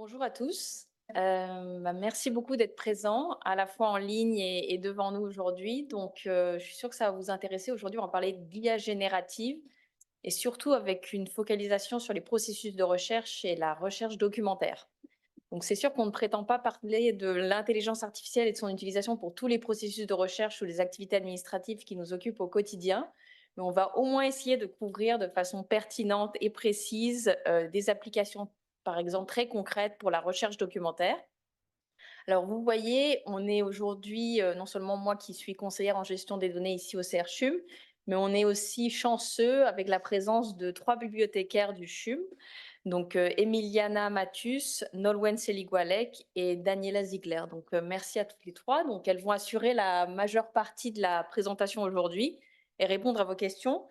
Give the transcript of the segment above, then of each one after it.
Bonjour à tous. Merci beaucoup d'être présents, à la fois en ligne et devant nous aujourd'hui. Je suis sûre que ça va vous intéresser. Aujourd'hui, on va parler d'IA générative et surtout avec une focalisation sur les processus de recherche et la recherche documentaire. Donc, c'est sûr qu'on ne prétend pas parler de l'intelligence artificielle et de son utilisation pour tous les processus de recherche ou les activités administratives qui nous occupent au quotidien, mais on va au moins essayer de couvrir de façon pertinente et précise des applications, par exemple, très concrètes pour la recherche documentaire. Alors, vous voyez, on est aujourd'hui, non seulement moi qui suis conseillère en gestion des données ici au CRCHUM, mais on est aussi chanceux avec la présence de 3 bibliothécaires du CHUM, donc Emiliana Mathus, Nolwenn Seligwalek et Daniela Ziegler. Merci à toutes les 3. Donc elles vont assurer la majeure partie de la présentation aujourd'hui et répondre à vos questions.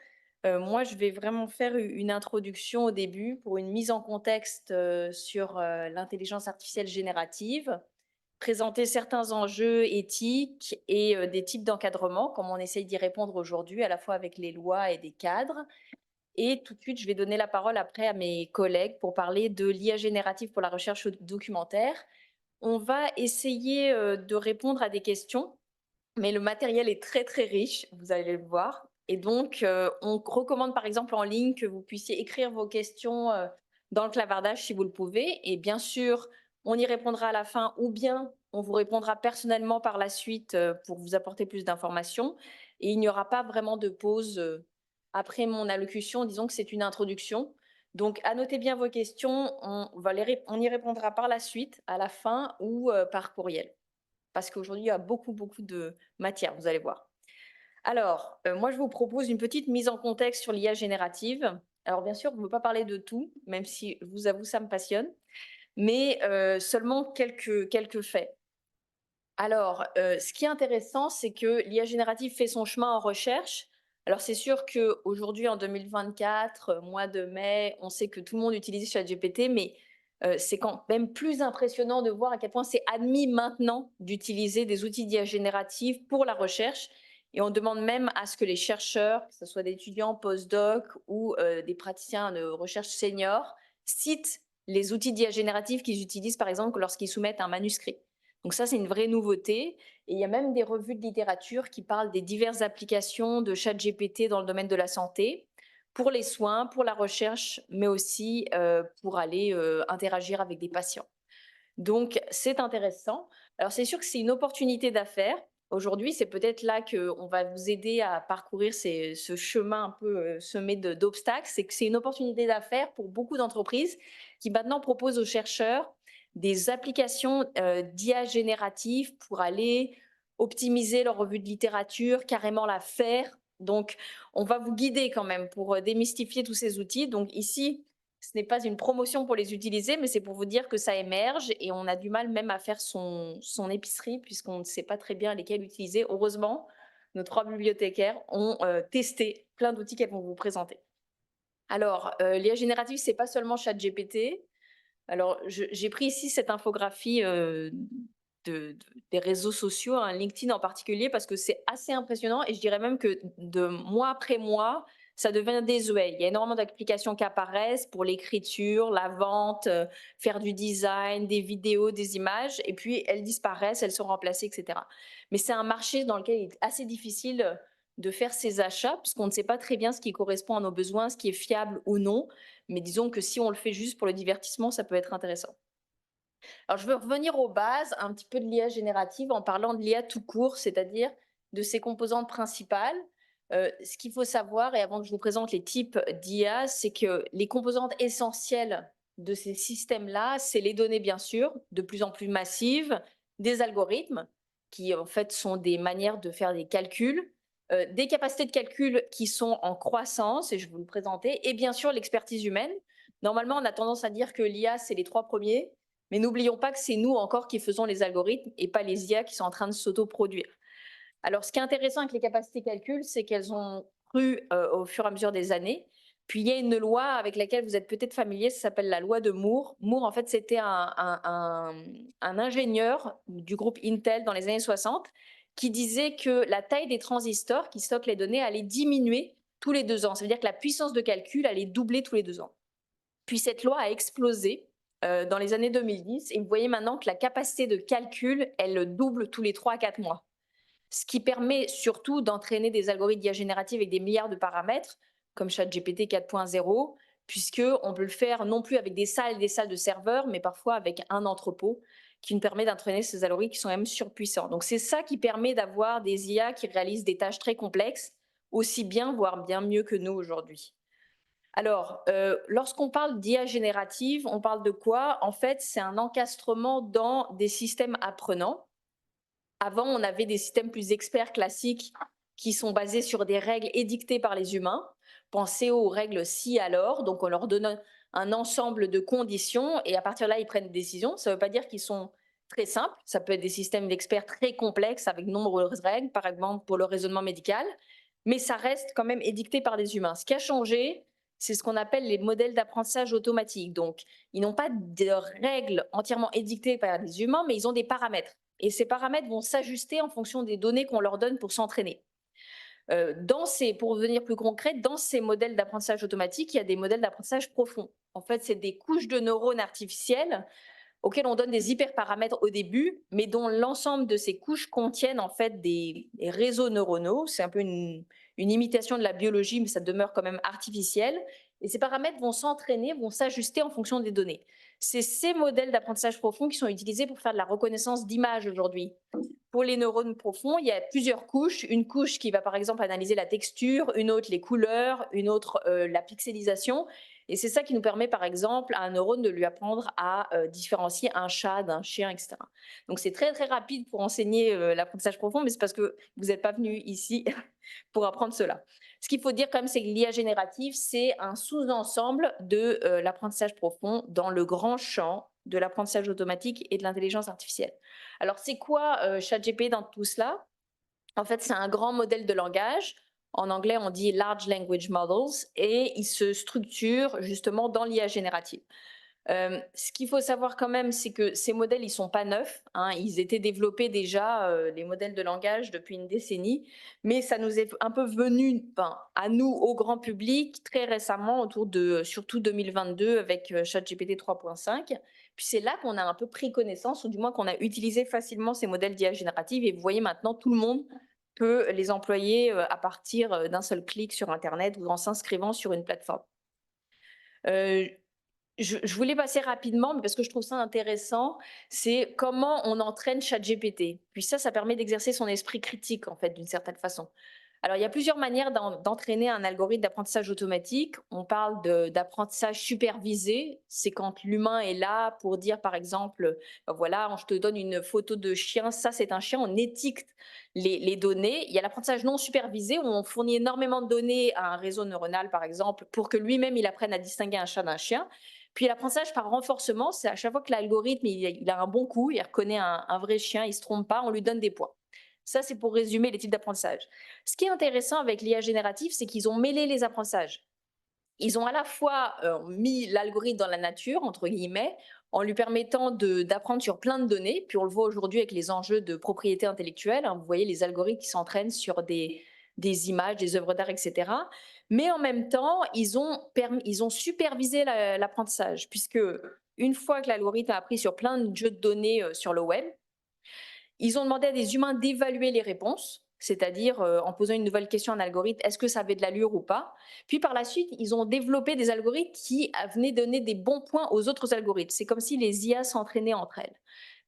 Moi, je vais vraiment faire une introduction au début pour une mise en contexte sur l'intelligence artificielle générative, présenter certains enjeux éthiques et des types d'encadrement, comme on essaye d'y répondre aujourd'hui, à la fois avec les lois et des cadres. Et tout de suite, je vais donner la parole après à mes collègues pour parler de l'IA générative pour la recherche documentaire. On va essayer de répondre à des questions, mais le matériel est très très riche, vous allez le voir. Et donc, on recommande par exemple en ligne que vous puissiez écrire vos questions dans le clavardage si vous le pouvez. Et bien sûr, on y répondra à la fin ou bien on vous répondra personnellement par la suite pour vous apporter plus d'informations. Et il n'y aura pas vraiment de pause après mon allocution. Disons que c'est une introduction. Donc, annotez bien vos questions. On y répondra par la suite, à la fin ou par courriel. Parce qu'aujourd'hui, il y a beaucoup, beaucoup de matière, vous allez voir. Alors, moi, je vous propose une petite mise en contexte sur l'IA générative. Alors, bien sûr, on ne veut pas parler de tout, même si, je vous avoue, ça me passionne, mais seulement quelques faits. Alors, ce qui est intéressant, c'est que l'IA générative fait son chemin en recherche. Alors, c'est sûr qu'aujourd'hui, en 2024, mois de mai, on sait que tout le monde utilise ChatGPT, mais c'est quand même plus impressionnant de voir à quel point c'est admis maintenant d'utiliser des outils d'IA générative pour la recherche. Et on demande même à ce que les chercheurs, que ce soit des étudiants post-doc ou des praticiens de recherche seniors, citent les outils d'IA générative qu'ils utilisent, par exemple, lorsqu'ils soumettent un manuscrit. Donc ça, c'est une vraie nouveauté. Et il y a même des revues de littérature qui parlent des diverses applications de ChatGPT dans le domaine de la santé, pour les soins, pour la recherche, mais aussi pour aller interagir avec des patients. Donc, c'est intéressant. Alors, c'est sûr que c'est une opportunité d'affaires. Aujourd'hui, c'est peut-être là qu'on va vous aider à parcourir ce chemin un peu semé d'obstacles. C'est que c'est une opportunité d'affaires pour beaucoup d'entreprises qui maintenant proposent aux chercheurs des applications d'IA générative pour aller optimiser leur revue de littérature, carrément la faire. Donc, on va vous guider quand même pour démystifier tous ces outils. Donc ici, ce n'est pas une promotion pour les utiliser, mais c'est pour vous dire que ça émerge et on a du mal même à faire son épicerie puisqu'on ne sait pas très bien lesquels utiliser. Heureusement, nos 3 bibliothécaires ont testé plein d'outils qu'elles vont vous présenter. Alors, l'IA générative, c'est pas seulement ChatGPT. Alors, j'ai pris ici cette infographie des réseaux sociaux, hein, LinkedIn en particulier, parce que c'est assez impressionnant et je dirais même que de mois après mois, ça devient désuet. Il y a énormément d'applications qui apparaissent pour l'écriture, la vente, faire du design, des vidéos, des images, et puis elles disparaissent, elles sont remplacées, etc. Mais c'est un marché dans lequel il est assez difficile de faire ses achats, puisqu'on ne sait pas très bien ce qui correspond à nos besoins, ce qui est fiable ou non. Mais disons que si on le fait juste pour le divertissement, ça peut être intéressant. Alors, je veux revenir aux bases un petit peu de l'IA générative en parlant de l'IA tout court, c'est-à-dire de ses composantes principales. Ce qu'il faut savoir, et avant que je vous présente les types d'IA, c'est que les composantes essentielles de ces systèmes-là, c'est les données, bien sûr, de plus en plus massives, des algorithmes, qui en fait sont des manières de faire des calculs, des capacités de calcul qui sont en croissance, et je vais vous le présenter, et bien sûr l'expertise humaine. Normalement, on a tendance à dire que l'IA, c'est les 3 premiers, mais n'oublions pas que c'est nous encore qui faisons les algorithmes et pas les IA qui sont en train de s'autoproduire. Alors, ce qui est intéressant avec les capacités de calcul, c'est qu'elles ont cru au fur et à mesure des années. Puis, il y a une loi avec laquelle vous êtes peut-être familier, ça s'appelle la loi de Moore. Moore, en fait, c'était un ingénieur du groupe Intel dans les années 60 qui disait que la taille des transistors qui stockent les données allait diminuer tous les 2 ans. Ça veut dire que la puissance de calcul allait doubler tous les 2 ans. Puis cette loi a explosé dans les années 2010 et vous voyez maintenant que la capacité de calcul, elle double tous les 3 à 4 mois. Ce qui permet surtout d'entraîner des algorithmes d'IA générative avec des milliards de paramètres, comme ChatGPT 4.0, puisqu'on peut le faire non plus avec des salles et des salles de serveurs, mais parfois avec un entrepôt qui nous permet d'entraîner ces algorithmes qui sont même surpuissants. Donc c'est ça qui permet d'avoir des IA qui réalisent des tâches très complexes, aussi bien, voire bien mieux que nous aujourd'hui. Alors, lorsqu'on parle d'IA générative, on parle de quoi? En fait, c'est un encastrement dans des systèmes apprenants. Avant, on avait des systèmes plus experts classiques qui sont basés sur des règles édictées par les humains. Pensez aux règles si alors, donc on leur donne un ensemble de conditions et à partir de là, ils prennent des décisions. Ça ne veut pas dire qu'ils sont très simples, ça peut être des systèmes d'experts très complexes avec de nombreuses règles, par exemple pour le raisonnement médical, mais ça reste quand même édicté par des humains. Ce qui a changé, c'est ce qu'on appelle les modèles d'apprentissage automatique. Donc, ils n'ont pas de règles entièrement édictées par des humains, mais ils ont des paramètres. Et ces paramètres vont s'ajuster en fonction des données qu'on leur donne pour s'entraîner. Pour devenir plus concret, dans ces modèles d'apprentissage automatique, il y a des modèles d'apprentissage profond. En fait, c'est des couches de neurones artificiels auxquelles on donne des hyperparamètres au début, mais dont l'ensemble de ces couches contiennent en fait des réseaux neuronaux. C'est un peu une imitation de la biologie, mais ça demeure quand même artificiel. Et ces paramètres vont s'entraîner, vont s'ajuster en fonction des données. C'est ces modèles d'apprentissage profond qui sont utilisés pour faire de la reconnaissance d'images aujourd'hui. Pour les neurones profonds, il y a plusieurs couches. Une couche qui va par exemple analyser la texture, une autre les couleurs, une autre la pixelisation. Et c'est ça qui nous permet, par exemple, à un neurone de lui apprendre à différencier un chat d'un chien, etc. Donc, c'est très, très rapide pour enseigner l'apprentissage profond, mais c'est parce que vous n'êtes pas venu ici pour apprendre cela. Ce qu'il faut dire quand même, c'est que l'IA générative, c'est un sous-ensemble de l'apprentissage profond dans le grand champ de l'apprentissage automatique et de l'intelligence artificielle. Alors, c'est quoi ChatGPT dans tout cela? En fait, c'est un grand modèle de langage. En anglais, on dit Large Language Models et il se structure justement dans l'IA générative. Ce qu'il faut savoir quand même, c'est que ces modèles, ils sont pas neufs, hein. Ils étaient développés déjà, les modèles de langage, depuis une décennie, mais ça nous est un peu venu, enfin, à nous, au grand public, très récemment, autour de surtout 2022 avec ChatGPT 3.5. Puis c'est là qu'on a un peu pris connaissance, ou du moins qu'on a utilisé facilement ces modèles d'IA générative. Et vous voyez maintenant, tout le monde peut les employer à partir d'un seul clic sur Internet ou en s'inscrivant sur une plateforme. Euh, je voulais passer rapidement, mais parce que je trouve ça intéressant, c'est comment on entraîne ChatGPT. Puis ça permet d'exercer son esprit critique, en fait, d'une certaine façon. Alors, il y a plusieurs manières d'entraîner un algorithme d'apprentissage automatique. On parle d'apprentissage supervisé. C'est quand l'humain est là pour dire, par exemple, voilà, je te donne une photo de chien, ça c'est un chien, on étiquette les données. Il y a l'apprentissage non supervisé où on fournit énormément de données à un réseau neuronal, par exemple, pour que lui-même il apprenne à distinguer un chat d'un chien. Puis l'apprentissage par renforcement, c'est à chaque fois que l'algorithme il a un bon coup, il reconnaît un vrai chien, il ne se trompe pas, on lui donne des points. Ça, c'est pour résumer les types d'apprentissage. Ce qui est intéressant avec l'IA générative, c'est qu'ils ont mêlé les apprentissages. Ils ont à la fois mis l'algorithme dans la nature, entre guillemets, en lui permettant d'apprendre sur plein de données. Puis on le voit aujourd'hui avec les enjeux de propriété intellectuelle, hein. Vous voyez les algorithmes qui s'entraînent sur des images, des œuvres d'art, etc. Mais en même temps, ils ont supervisé l'apprentissage, puisque une fois que l'algorithme a appris sur plein de jeux de données sur le web, ils ont demandé à des humains d'évaluer les réponses, c'est-à-dire en posant une nouvelle question à un algorithme, est-ce que ça avait de l'allure ou pas? Puis par la suite, ils ont développé des algorithmes qui venaient donner des bons points aux autres algorithmes. C'est comme si les IA s'entraînaient entre elles.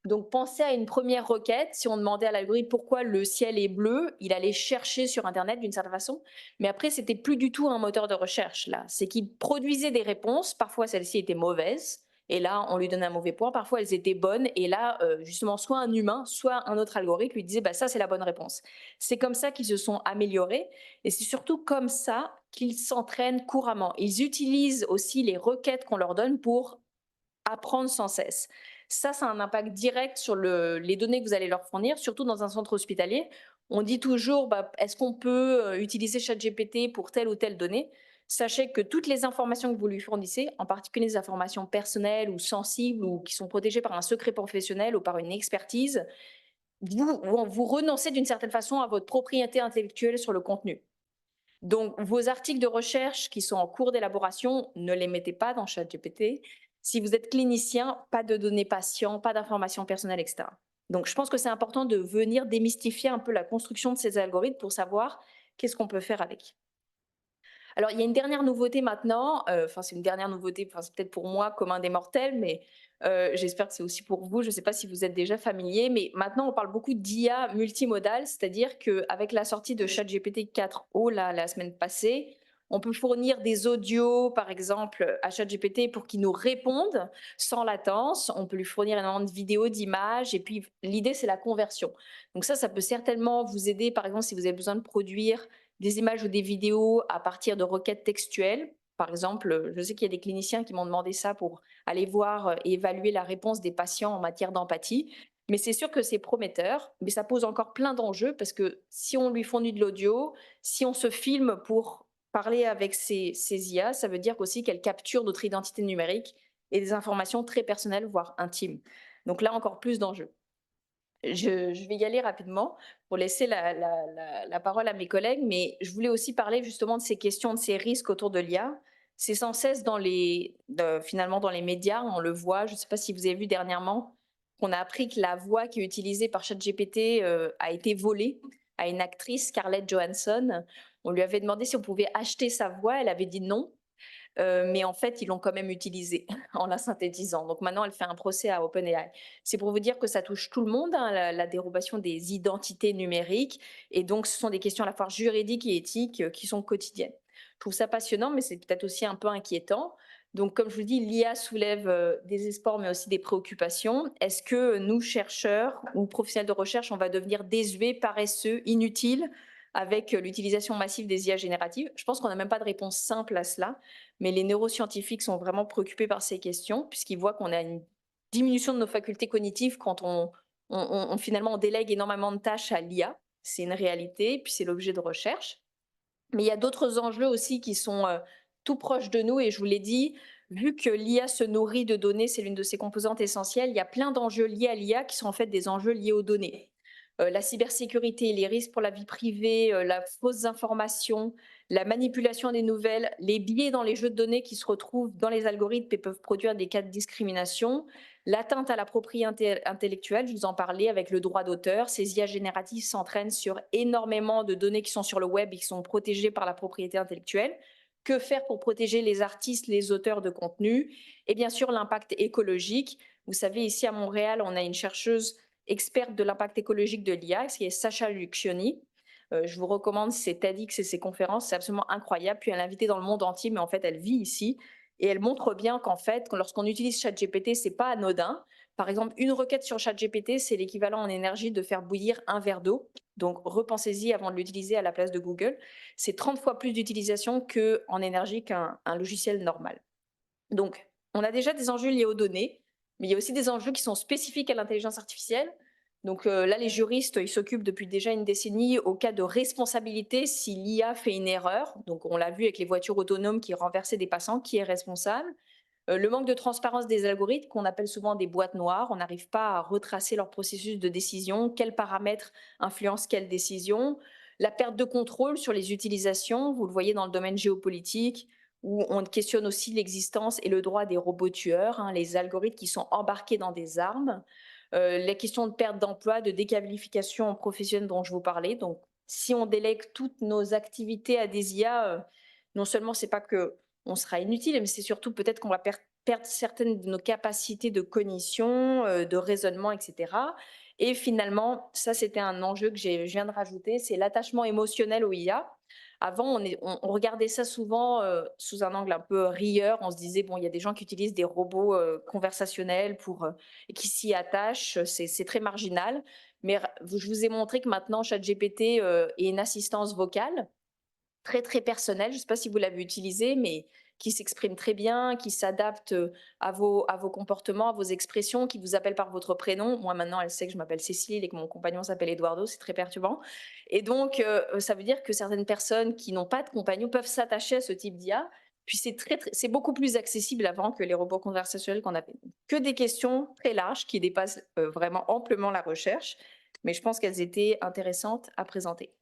Donc pensez à une première requête, si on demandait à l'algorithme pourquoi le ciel est bleu, il allait chercher sur Internet d'une certaine façon, mais après c'était plus du tout un moteur de recherche là, c'est qu'il produisait des réponses, parfois celles-ci étaient mauvaises, et là on lui donnait un mauvais point, parfois elles étaient bonnes, et là justement soit un humain, soit un autre algorithme lui disait bah, ça c'est la bonne réponse. C'est comme ça qu'ils se sont améliorés, et c'est surtout comme ça qu'ils s'entraînent couramment. Ils utilisent aussi les requêtes qu'on leur donne pour apprendre sans cesse. Ça a un impact direct sur les données que vous allez leur fournir, surtout dans un centre hospitalier. On dit toujours, bah, est-ce qu'on peut utiliser ChatGPT pour telle ou telle donnée? Sachez que toutes les informations que vous lui fournissez, en particulier les informations personnelles ou sensibles ou qui sont protégées par un secret professionnel ou par une expertise, vous renoncez d'une certaine façon à votre propriété intellectuelle sur le contenu. Donc, vos articles de recherche qui sont en cours d'élaboration, ne les mettez pas dans ChatGPT. Si vous êtes clinicien, pas de données patients, pas d'informations personnelles, etc. Donc, je pense que c'est important de venir démystifier un peu la construction de ces algorithmes pour savoir qu'est-ce qu'on peut faire avec. Alors, il y a une dernière nouveauté maintenant, enfin, c'est une dernière nouveauté, enfin, c'est peut-être pour moi commun des mortels, mais j'espère que c'est aussi pour vous. Je ne sais pas si vous êtes déjà familier, mais maintenant, on parle beaucoup d'IA multimodale, c'est-à-dire qu'avec la sortie de ChatGPT 4o la semaine passée, on peut fournir des audios, par exemple, à ChatGPT pour qu'il nous réponde sans latence. On peut lui fournir énormément de vidéos, d'images, et puis l'idée, c'est la conversion. Donc ça peut certainement vous aider, par exemple, si vous avez besoin de produire des images ou des vidéos à partir de requêtes textuelles. Par exemple, je sais qu'il y a des cliniciens qui m'ont demandé ça pour aller voir et évaluer la réponse des patients en matière d'empathie. Mais c'est sûr que c'est prometteur, mais ça pose encore plein d'enjeux parce que si on lui fournit de l'audio, si on se filme pour parler avec ces IA, ça veut dire aussi qu'elle capture notre identité numérique et des informations très personnelles, voire intimes. Donc là, encore plus d'enjeux. Je vais y aller rapidement pour laisser la parole à mes collègues, mais je voulais aussi parler justement de ces questions, de ces risques autour de l'IA. C'est sans cesse finalement dans les médias, on le voit. Je ne sais pas si vous avez vu dernièrement qu'on a appris que la voix qui est utilisée par ChatGPT a été volée à une actrice, Scarlett Johansson. On lui avait demandé si on pouvait acheter sa voix, elle avait dit non. Mais en fait, ils l'ont quand même utilisée en la synthétisant. Donc maintenant, elle fait un procès à OpenAI. C'est pour vous dire que ça touche tout le monde, hein, la dérobation des identités numériques. Et donc, ce sont des questions à la fois juridiques et éthiques qui sont quotidiennes. Je trouve ça passionnant, mais c'est peut-être aussi un peu inquiétant. Donc, comme je vous dis, l'IA soulève des espoirs, mais aussi des préoccupations. Est-ce que nous, chercheurs ou professionnels de recherche, on va devenir désuets, paresseux, inutiles avec l'utilisation massive des IA génératives? Je pense qu'on n'a même pas de réponse simple à cela. Mais les neuroscientifiques sont vraiment préoccupés par ces questions, puisqu'ils voient qu'on a une diminution de nos facultés cognitives quand finalement on délègue énormément de tâches à l'IA. C'est une réalité, puis c'est l'objet de recherche. Mais il y a d'autres enjeux aussi qui sont tout proches de nous, et je vous l'ai dit, vu que l'IA se nourrit de données, c'est l'une de ses composantes essentielles, il y a plein d'enjeux liés à l'IA qui sont en fait des enjeux liés aux données. La cybersécurité, les risques pour la vie privée, la fausse information, la manipulation des nouvelles, les biais dans les jeux de données qui se retrouvent dans les algorithmes et peuvent produire des cas de discrimination, l'atteinte à la propriété intellectuelle, je vous en parlais avec le droit d'auteur. Ces IA génératives s'entraînent sur énormément de données qui sont sur le web et qui sont protégées par la propriété intellectuelle. Que faire pour protéger les artistes, les auteurs de contenu? Et bien sûr, l'impact écologique. Vous savez, ici à Montréal, on a une chercheuse experte de l'impact écologique de l'IA, qui est Sacha Lucioni. Je vous recommande ses TEDx et ses conférences, c'est absolument incroyable. Puis elle est invitée dans le monde entier, mais en fait, elle vit ici. Et elle montre bien qu'en fait, lorsqu'on utilise ChatGPT, c'est pas anodin. Par exemple, une requête sur ChatGPT, c'est l'équivalent en énergie de faire bouillir un verre d'eau. Donc, repensez-y avant de l'utiliser à la place de Google. C'est 30 fois plus d'utilisation qu'en énergie qu'un logiciel normal. Donc, on a déjà des enjeux liés aux données, mais il y a aussi des enjeux qui sont spécifiques à l'intelligence artificielle. Donc là, les juristes, ils s'occupent depuis déjà une décennie au cas de responsabilité si l'IA fait une erreur. Donc on l'a vu avec les voitures autonomes qui renversaient des passants, qui est responsable? Le manque de transparence des algorithmes, qu'on appelle souvent des boîtes noires, on n'arrive pas à retracer leur processus de décision, quels paramètres influencent quelle décision, la perte de contrôle sur les utilisations, vous le voyez dans le domaine géopolitique, où on questionne aussi l'existence et le droit des robots tueurs, hein, les algorithmes qui sont embarqués dans des armes, les questions de perte d'emploi, de déqualification professionnelle dont je vous parlais. Donc, si on délègue toutes nos activités à des IA, non seulement c'est pas que on sera inutile, mais c'est surtout peut-être qu'on va perdre certaines de nos capacités de cognition, de raisonnement, etc. Et finalement, ça c'était un enjeu que je viens de rajouter, c'est l'attachement émotionnel aux IA. Avant, on regardait ça souvent sous un angle un peu rieur. On se disait, bon, il y a des gens qui utilisent des robots conversationnels et qui s'y attachent. C'est très marginal. Mais je vous ai montré que maintenant, ChatGPT est une assistance vocale très, très personnelle. Je ne sais pas si vous l'avez utilisé, mais qui s'exprime très bien, qui s'adapte à vos comportements, à vos expressions, qui vous appelle par votre prénom. Moi, maintenant, elle sait que je m'appelle Cécile et que mon compagnon s'appelle Eduardo. C'est très perturbant. Et donc, ça veut dire que certaines personnes qui n'ont pas de compagnon peuvent s'attacher à ce type d'IA. Puis c'est beaucoup plus accessible avant que les robots conversationnels qu'on avait. Que des questions très larges qui dépassent vraiment amplement la recherche. Mais je pense qu'elles étaient intéressantes à présenter.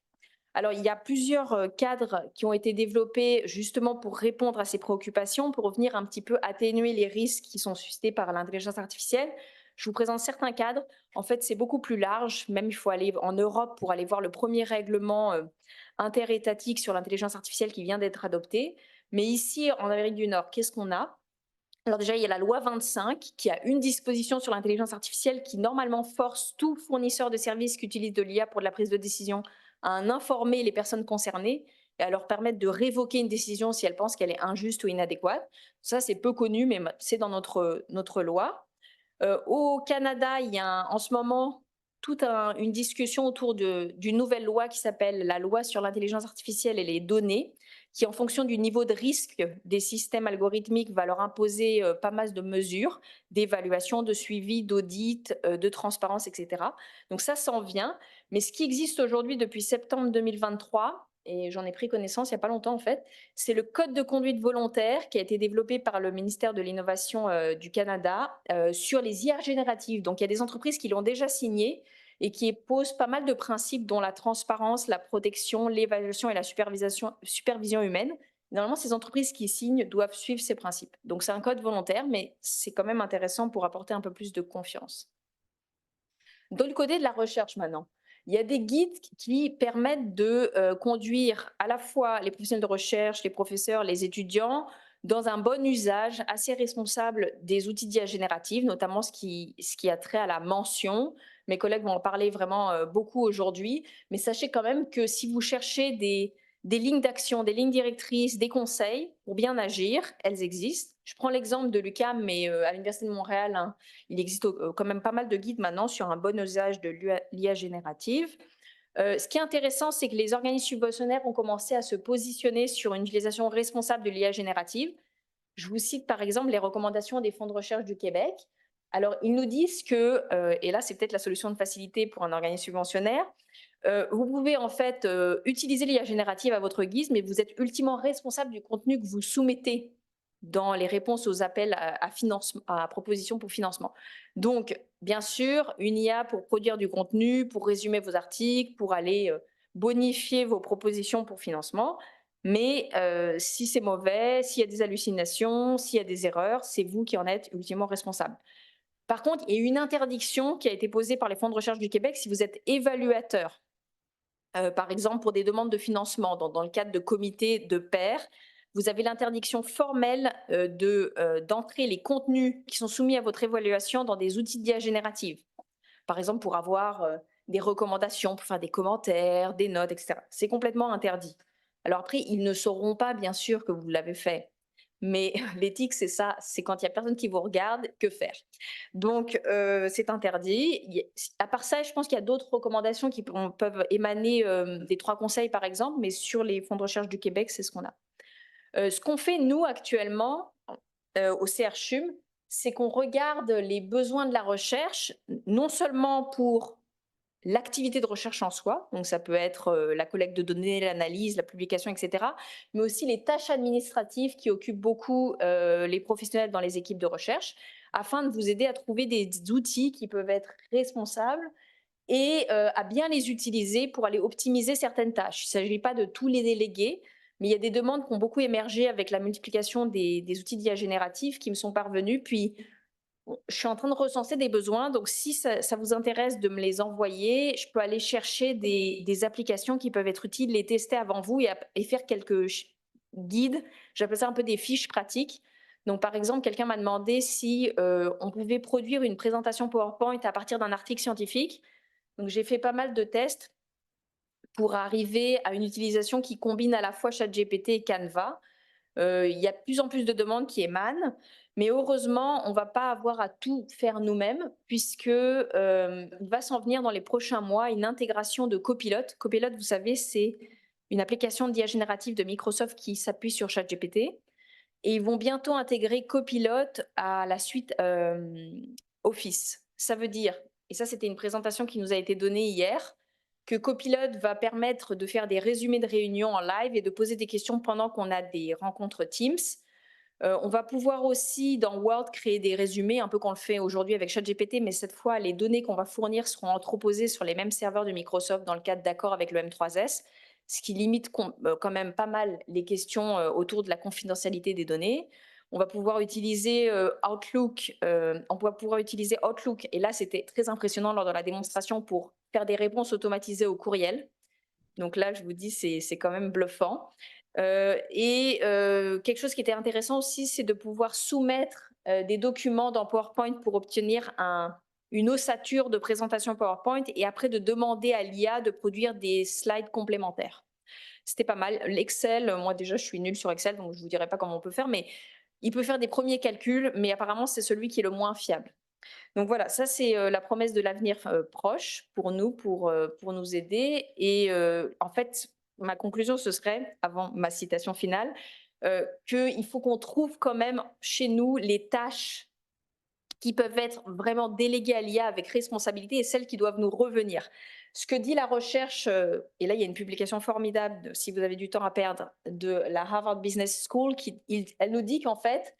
Alors, il y a plusieurs cadres qui ont été développés justement pour répondre à ces préoccupations, pour venir un petit peu atténuer les risques qui sont suscités par l'intelligence artificielle. Je vous présente certains cadres. En fait, c'est beaucoup plus large. Même, il faut aller en Europe pour aller voir le premier règlement interétatique sur l'intelligence artificielle qui vient d'être adopté. Mais ici, en Amérique du Nord, qu'est-ce qu'on a? Alors déjà, il y a la loi 25 qui a une disposition sur l'intelligence artificielle qui normalement force tout fournisseur de services qui utilise de l'IA pour de la prise de décision à en informer les personnes concernées et à leur permettre de révoquer une décision si elles pensent qu'elle est injuste ou inadéquate. Ça, c'est peu connu, mais c'est dans notre loi. Au Canada, il y a en ce moment toute une discussion autour d'une nouvelle loi qui s'appelle la loi sur l'intelligence artificielle et les données, qui, en fonction du niveau de risque des systèmes algorithmiques, va leur imposer pas mal de mesures d'évaluation, de suivi, d'audit, de transparence, etc. Donc ça s'en vient. Mais ce qui existe aujourd'hui depuis septembre 2023, et j'en ai pris connaissance il n'y a pas longtemps en fait, c'est le code de conduite volontaire qui a été développé par le ministère de l'Innovation du Canada sur les IA génératives. Donc il y a des entreprises qui l'ont déjà signé et qui posent pas mal de principes dont la transparence, la protection, l'évaluation et la supervision humaine. Normalement, ces entreprises qui signent doivent suivre ces principes. Donc c'est un code volontaire, mais c'est quand même intéressant pour apporter un peu plus de confiance. De le côté de la recherche maintenant, il y a des guides qui permettent de conduire à la fois les professionnels de recherche, les professeurs, les étudiants dans un bon usage assez responsable des outils d'IA générative, notamment ce qui a trait à la mention. Mes collègues vont en parler vraiment beaucoup aujourd'hui, mais sachez quand même que si vous cherchez des lignes d'action, des lignes directrices, des conseils pour bien agir, elles existent. Je prends l'exemple de l'UQAM, mais à l'Université de Montréal, hein, il existe quand même pas mal de guides maintenant sur un bon usage de l'IA générative. Ce qui est intéressant, c'est que les organismes subventionnaires ont commencé à se positionner sur une utilisation responsable de l'IA générative. Je vous cite par exemple les recommandations des fonds de recherche du Québec. Alors, ils nous disent que, et là c'est peut-être la solution de facilité pour un organisme subventionnaire, vous pouvez en fait utiliser l'IA générative à votre guise, mais vous êtes ultimement responsable du contenu que vous soumettez dans les réponses aux appels à propositions pour financement. Donc, bien sûr, une IA pour produire du contenu, pour résumer vos articles, pour aller bonifier vos propositions pour financement. Mais si c'est mauvais, s'il y a des hallucinations, s'il y a des erreurs, c'est vous qui en êtes ultimement responsable. Par contre, il y a une interdiction qui a été posée par les fonds de recherche du Québec si vous êtes évaluateur. Par exemple, pour des demandes de financement, dans le cadre de comités de pairs, vous avez l'interdiction formelle d'entrer les contenus qui sont soumis à votre évaluation dans des outils d'IA générative. Par exemple, pour avoir des recommandations, pour faire des commentaires, des notes, etc. C'est complètement interdit. Alors après, ils ne sauront pas, bien sûr, que vous l'avez fait. Mais l'éthique, c'est ça, c'est quand il n'y a personne qui vous regarde, que faire? Donc, c'est interdit. À part ça, je pense qu'il y a d'autres recommandations qui peuvent émaner des 3 conseils, par exemple, mais sur les fonds de recherche du Québec, c'est ce qu'on a. Ce qu'on fait, nous, actuellement, au CRCHUM, c'est qu'on regarde les besoins de la recherche, non seulement pour l'activité de recherche en soi, donc ça peut être la collecte de données, l'analyse, la publication, etc., mais aussi les tâches administratives qui occupent beaucoup les professionnels dans les équipes de recherche, afin de vous aider à trouver des outils qui peuvent être responsables et à bien les utiliser pour aller optimiser certaines tâches. Il ne s'agit pas de tous les déléguer, mais il y a des demandes qui ont beaucoup émergé avec la multiplication des outils d'IA génératifs qui me sont parvenus, puis je suis en train de recenser des besoins, donc si ça vous intéresse de me les envoyer, je peux aller chercher des applications qui peuvent être utiles, les tester avant vous et faire quelques guides. J'appelle ça un peu des fiches pratiques. Donc, par exemple, quelqu'un m'a demandé si on pouvait produire une présentation PowerPoint à partir d'un article scientifique. Donc, j'ai fait pas mal de tests pour arriver à une utilisation qui combine à la fois ChatGPT et Canva. Il y a de plus en plus de demandes qui émanent, mais heureusement, on ne va pas avoir à tout faire nous-mêmes, puisque il va s'en venir dans les prochains mois une intégration de Copilot. Copilot, vous savez, c'est une application d'IA générative de Microsoft qui s'appuie sur ChatGPT. Et ils vont bientôt intégrer Copilot à la suite Office. Ça veut dire, et ça c'était une présentation qui nous a été donnée hier, que Copilot va permettre de faire des résumés de réunions en live et de poser des questions pendant qu'on a des rencontres Teams. On va pouvoir aussi dans Word créer des résumés, un peu comme on le fait aujourd'hui avec ChatGPT, mais cette fois les données qu'on va fournir seront entreposées sur les mêmes serveurs de Microsoft dans le cadre d'accords avec le M3S. ce qui limite quand même pas mal les questions autour de la confidentialité des données. On va pouvoir utiliser Outlook, et là c'était très impressionnant lors de la démonstration pour faire des réponses automatisées au courriel. Donc là, je vous dis, c'est quand même bluffant. Quelque chose qui était intéressant aussi, c'est de pouvoir soumettre des documents dans PowerPoint pour obtenir une ossature de présentation PowerPoint et après de demander à l'IA de produire des slides complémentaires. C'était pas mal. L'Excel, moi déjà, je suis nulle sur Excel, donc je ne vous dirai pas comment on peut faire, mais il peut faire des premiers calculs, mais apparemment, c'est celui qui est le moins fiable. Donc voilà, ça c'est la promesse de l'avenir proche pour nous, pour nous aider. Et en fait, ma conclusion, ce serait, avant ma citation finale, qu'il faut qu'on trouve quand même chez nous les tâches qui peuvent être vraiment déléguées à l'IA avec responsabilité et celles qui doivent nous revenir. Ce que dit la recherche, et là il y a une publication formidable, si vous avez du temps à perdre, de la Harvard Business School, elle nous dit qu'en fait,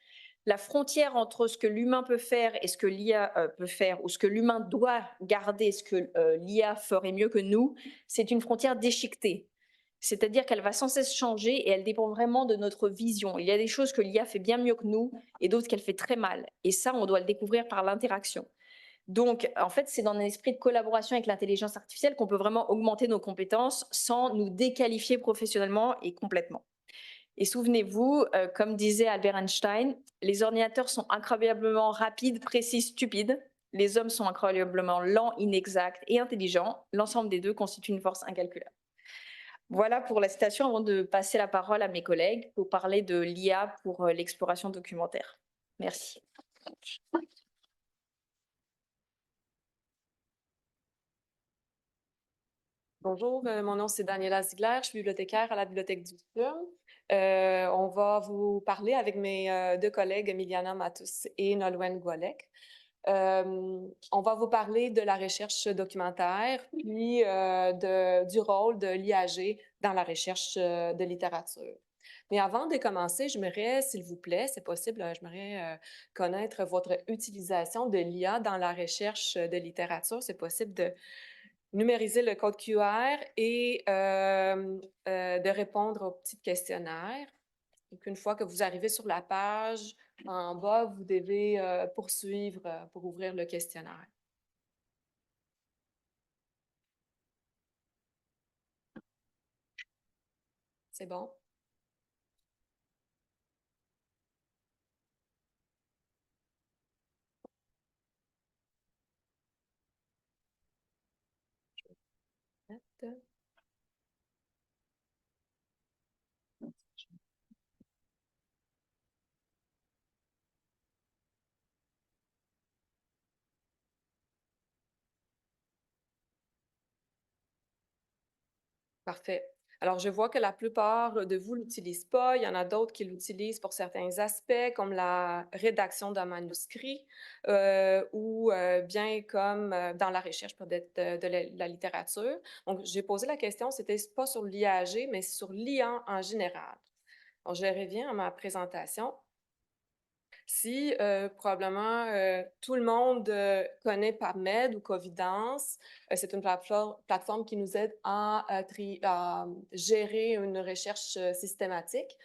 la frontière entre ce que l'humain peut faire et ce que l'IA peut faire, ou ce que l'humain doit garder, ce que l'IA ferait mieux que nous, c'est une frontière déchiquetée. C'est-à-dire qu'elle va sans cesse changer et elle dépend vraiment de notre vision. Il y a des choses que l'IA fait bien mieux que nous et d'autres qu'elle fait très mal. Et ça, on doit le découvrir par l'interaction. Donc, en fait, c'est dans un esprit de collaboration avec l'intelligence artificielle qu'on peut vraiment augmenter nos compétences sans nous déqualifier professionnellement et complètement. Et souvenez-vous, comme disait Albert Einstein, les ordinateurs sont incroyablement rapides, précis, stupides. Les hommes sont incroyablement lents, inexacts et intelligents. L'ensemble des deux constitue une force incalculable. Voilà pour la citation avant de passer la parole à mes collègues pour parler de l'IA pour l'exploration documentaire. Merci. Bonjour, mon nom c'est Daniela Ziegler, je suis bibliothécaire à la Bibliothèque du Sud. On va vous parler avec mes deux collègues Emiliana Matus et Nolwenn Goualek. On va vous parler de la recherche documentaire, puis du rôle de l'IAG dans la recherche de littérature. Mais avant de commencer, j'aimerais, s'il vous plaît, c'est possible, j'aimerais connaître votre utilisation de l'IA dans la recherche de littérature. C'est possible de numériser le code QR et de répondre au petit questionnaire. Donc, une fois que vous arrivez sur la page, en bas, vous devez poursuivre pour ouvrir le questionnaire. C'est bon? Parfait. Alors, je vois que la plupart de vous ne l'utilisent pas. Il y en a d'autres qui l'utilisent pour certains aspects, comme la rédaction d'un manuscrit ou bien comme dans la recherche peut-être de la littérature. Donc, j'ai posé la question, c'était pas sur l'IAG, mais sur l'IA en général. Donc, je reviens à ma présentation. Si probablement tout le monde connaît PubMed ou Covidence, c'est une plateforme qui nous aide à gérer une recherche systématique.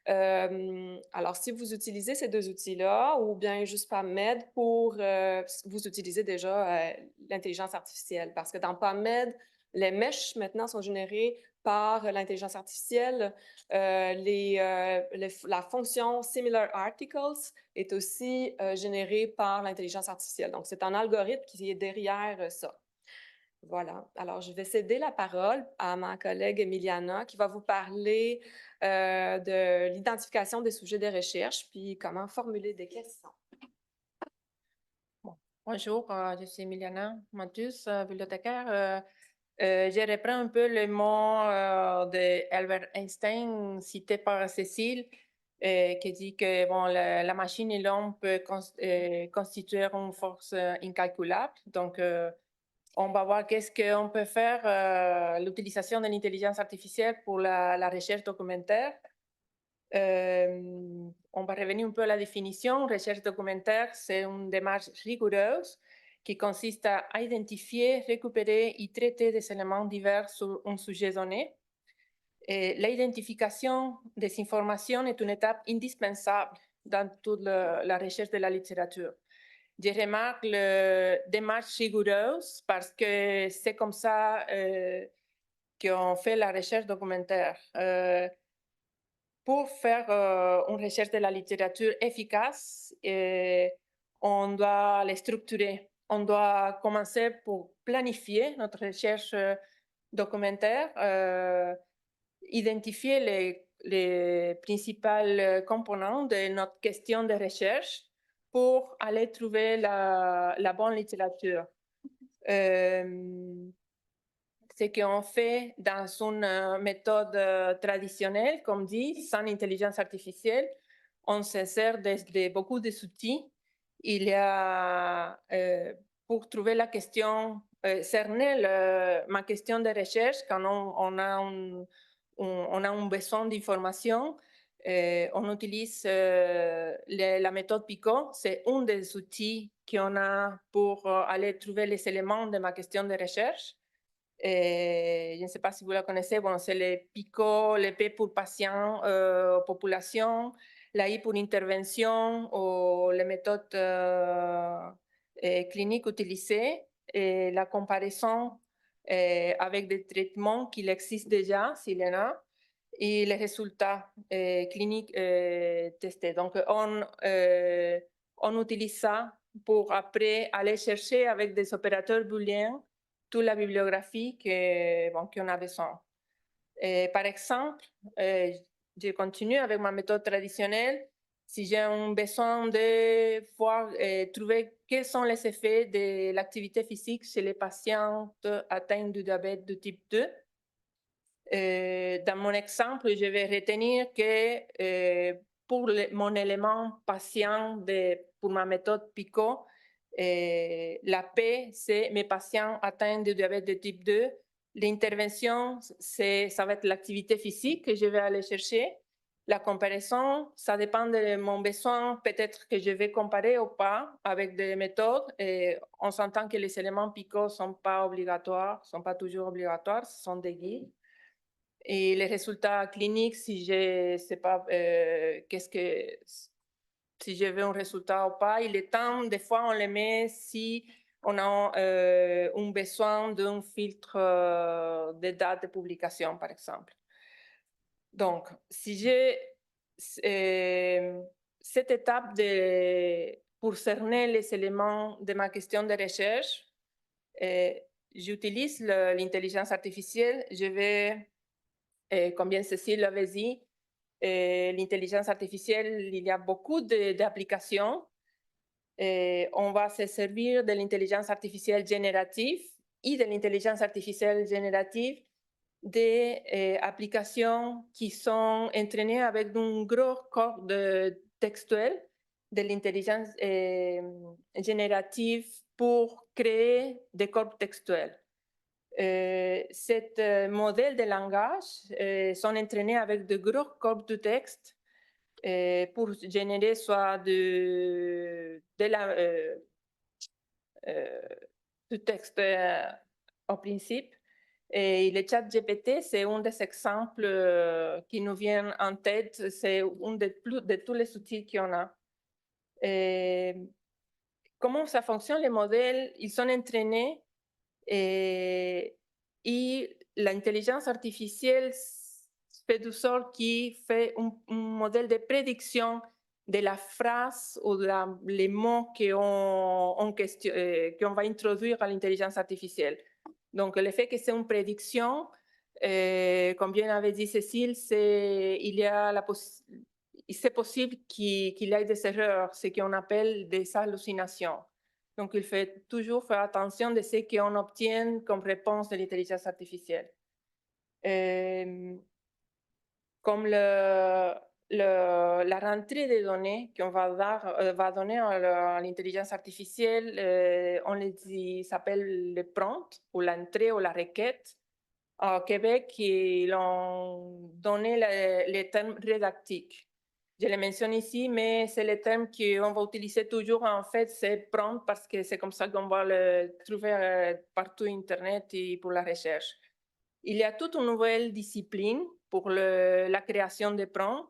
Alors, si vous utilisez ces deux outils-là, ou bien juste PubMed vous utilisez déjà l'intelligence artificielle, parce que dans PubMed, les mèches maintenant sont générées par l'intelligence artificielle. La fonction Similar Articles est aussi générée par l'intelligence artificielle. Donc, c'est un algorithme qui est derrière ça. Voilà. Alors, je vais céder la parole à ma collègue Emiliana qui va vous parler de l'identification des sujets de recherche puis comment formuler des questions. Bonjour, je suis Emiliana Matus, bibliothécaire. Je reprends un peu les mots de Albert Einstein cités par Cécile, qui dit que bon, la machine et l'homme peuvent constituer une force incalculable. Donc, on va voir qu'est-ce qu'on peut faire, l'utilisation de l'intelligence artificielle pour la recherche documentaire. On va revenir un peu à la définition. Recherche documentaire, c'est une démarche rigoureuse qui consiste à identifier, récupérer et traiter des éléments divers sur un sujet donné. Et l'identification des informations est une étape indispensable dans toute la recherche de la littérature. Je remarque la démarche rigoureuse parce que c'est comme ça qu'on fait la recherche documentaire. Pour faire une recherche de la littérature efficace, on doit les structurer. On doit commencer pour planifier notre recherche documentaire, identifier les principales composants de notre question de recherche pour aller trouver la bonne littérature. Ce qu'on fait dans une méthode traditionnelle, comme dit, sans intelligence artificielle, on se sert de beaucoup d'outils. Il y a, pour trouver la question, cerner ma question de recherche, quand on a un besoin d'information, on utilise la méthode PICO. C'est un des outils qu'on a pour aller trouver les éléments de ma question de recherche. Je ne sais pas si vous la connaissez, bon, c'est le PICO, le P pour patient, population, la I pour intervention, ou les méthodes cliniques utilisées, et la comparaison avec des traitements qui existent déjà, s'il y en a, et les résultats cliniques testés. Donc, on utilise ça pour après aller chercher avec des opérateurs booléens toute la bibliographie qu'on a besoin. Par exemple, je continue avec ma méthode traditionnelle. Si j'ai un besoin de voir, trouver quels sont les effets de l'activité physique chez les patients atteints du diabète de type 2, dans mon exemple, je vais retenir que pour mon élément patient pour ma méthode PICO, la P, c'est mes patients atteints de diabète de type 2. L'intervention, ça va être l'activité physique que je vais aller chercher. La comparaison, ça dépend de mon besoin. Peut-être que je vais comparer ou pas avec des méthodes. Et on s'entend que les éléments PICO ne sont pas obligatoires, ne sont pas toujours obligatoires, ce sont des guides. Et les résultats cliniques, si je ne sais pas si je veux un résultat ou pas, il est temps, des fois on les met si on a un besoin d'un filtre de date de publication, par exemple. Donc, si j'ai cette étape pour cerner les éléments de ma question de recherche, j'utilise l'intelligence artificielle. Je vais comme bien Cécile l'avait dit, l'intelligence artificielle, il y a beaucoup d'applications. On va se servir de l'intelligence artificielle générative et de l'intelligence artificielle générative des applications qui sont entraînées avec un gros corps textuel de l'intelligence générative pour créer des corps textuels. Ces modèles de langage sont entraînés avec de gros corps de texte pour générer soit du texte au principe. Et le chat GPT, c'est un des exemples qui nous viennent en tête. C'est un de tous les outils qu'on a. Comment ça fonctionne, les modèles? Ils sont entraînés et l'intelligence artificielle fait de sorte qu'il fait un modèle de prédiction de la phrase ou les mots qu'on va introduire à l'intelligence artificielle. Donc, le fait que c'est une prédiction, comme bien avait dit Cécile, c'est possible qu'il y ait des erreurs, ce qu'on appelle des hallucinations. Donc, il faut toujours faire attention de ce qu'on obtient comme réponse de l'intelligence artificielle. Comme la rentrée des données qu'on va donner à l'intelligence artificielle, s'appelle le prompt ou l'entrée ou la requête. Au Québec, ils ont donné les termes rédactiques. Je les mentionne ici, mais c'est le terme qu'on va utiliser toujours. En fait, c'est prompt parce que c'est comme ça qu'on va le trouver partout sur Internet et pour la recherche. Il y a toute une nouvelle discipline pour la création de prompts.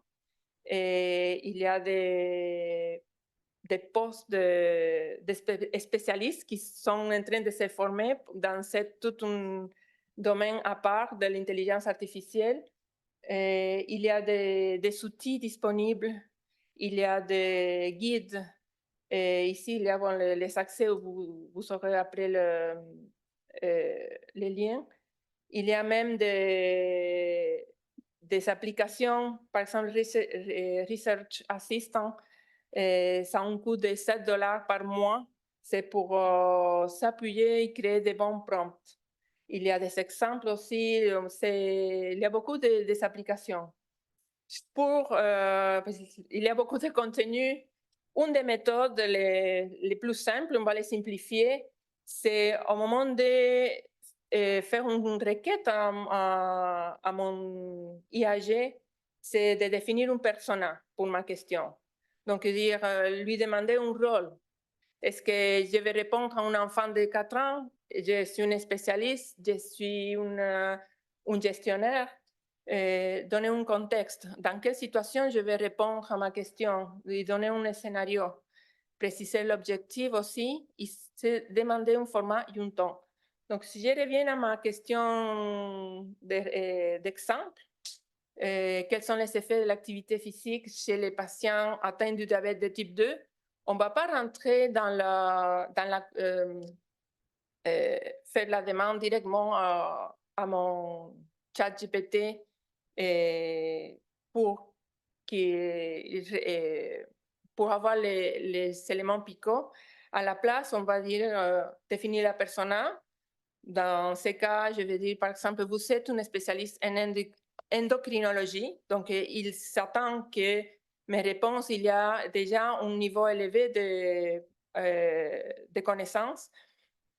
Et il y a des postes de spécialistes qui sont en train de se former dans tout un domaine à part de l'intelligence artificielle. Il y a des outils disponibles, il y a des guides. Et ici, il y a les accès où vous aurez après les liens. Il y a même des applications, par exemple Research Assistant, ça a un coût de $7 par mois. C'est pour s'appuyer et créer des bons prompts. Il y a des exemples aussi, il y a beaucoup de applications. Il y a beaucoup de contenu. Une des méthodes les plus simples, on va les simplifier, c'est au moment de faire une requête à mon IAG, c'est de définir une persona pour ma question. Donc, dire, lui demander un rôle. Est-ce que je vais répondre à un enfant de 4 ans? Je suis une spécialiste, je suis un gestionnaire. Donner un contexte. Dans quelle situation je vais répondre à ma question? Lui donner un scénario. Préciser l'objectif aussi et demander un format et un ton. Donc, si je reviens à ma question d'exemple, quels sont les effets de l'activité physique chez les patients atteints du diabète de type 2? On ne va pas rentrer dans faire la demande directement à mon chat GPT pour, pour avoir les éléments picots. À la place, on va dire définir la persona. Dans ces cas, je vais dire, par exemple, vous êtes une spécialiste en endocrinologie, donc il s'attend que mes réponses, il y a déjà un niveau élevé de connaissances.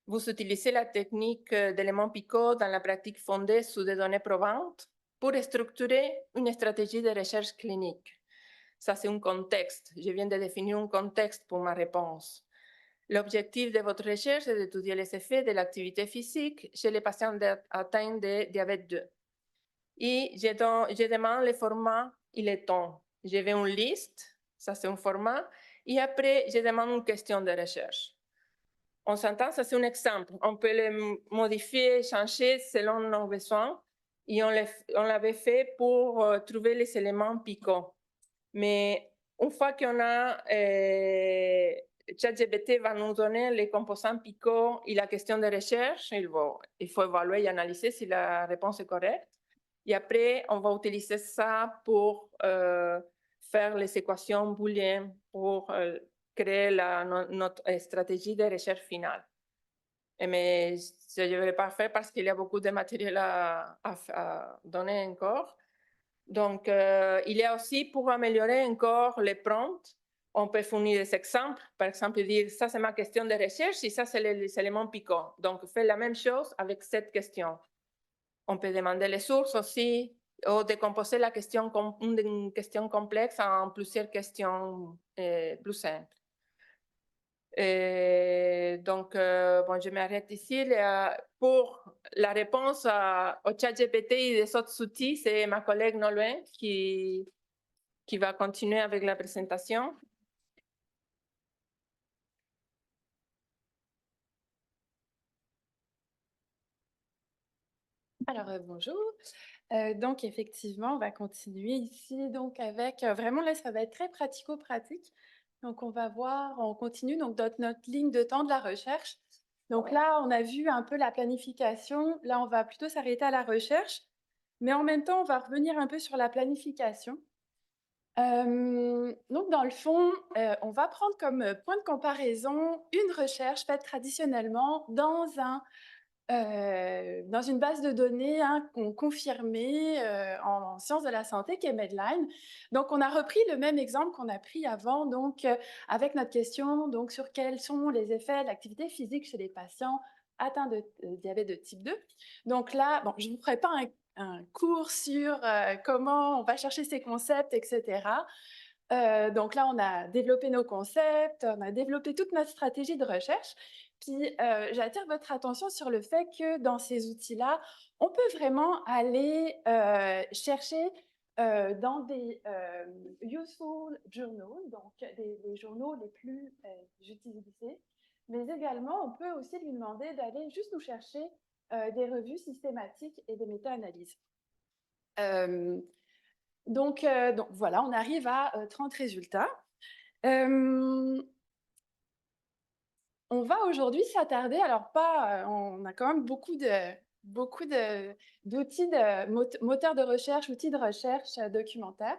Vous utilisez la technique d'éléments picots dans la pratique fondée sur des données probantes pour structurer une stratégie de recherche clinique. Ça, c'est un contexte. Je viens de définir un contexte pour ma réponse. L'objectif de votre recherche est d'étudier les effets de l'activité physique chez les patients atteints de diabète 2. Et je demande le format et le ton. Je vais une liste, ça c'est un format, et après, je demande une question de recherche. On s'entend, ça c'est un exemple. On peut le modifier, changer selon nos besoins, et on l'avait fait pour trouver les éléments picots. Mais une fois qu'on a ChatGPT va nous donner les composants picots et la question de recherche. Il faut évaluer et analyser si la réponse est correcte. Et après, on va utiliser ça pour faire les équations booléennes pour créer notre stratégie de recherche finale. Mais je ne vais pas faire parce qu'il y a beaucoup de matériel à donner encore. Donc, il y a aussi pour améliorer encore les prompts, on peut fournir des exemples. Par exemple, dire ça c'est ma question de recherche et ça c'est les éléments picots. Donc, faire la même chose avec cette question. On peut demander les sources aussi ou décomposer la question comme une question complexe en plusieurs questions plus simples. Donc, bon, je m'arrête ici. Pour la réponse au chat GPT et des autres outils, c'est ma collègue Nolwenn qui va continuer avec la présentation. Alors, bonjour. Donc, effectivement, on va continuer ici donc avec vraiment là, ça va être très pratico-pratique. Donc, on va voir, on continue donc notre ligne de temps de la recherche. Donc là, on a vu un peu la planification. Là, on va plutôt s'arrêter à la recherche, mais en même temps, on va revenir un peu sur la planification. Donc, dans le fond, on va prendre comme point de comparaison une recherche faite traditionnellement dans une base de données confirmée en sciences de la santé qui est Medline. Donc, on a repris le même exemple qu'on a pris avant, donc avec notre question donc, sur quels sont les effets de l'activité physique chez les patients atteints de diabète de type 2. Donc là, bon, je ne vous ferai pas un cours sur comment on va chercher ces concepts, etc. Donc là, on a développé nos concepts, on a développé toute notre stratégie de recherche. Puis j'attire votre attention sur le fait que dans ces outils-là, on peut vraiment aller chercher dans des useful journals, donc des journaux les plus utilisés, mais également on peut aussi lui demander d'aller juste nous chercher des revues systématiques et des méta-analyses. Donc voilà, on arrive à 30 résultats. On va aujourd'hui s'attarder, alors pas, on a quand même beaucoup d'outils moteurs de recherche, outils de recherche documentaires.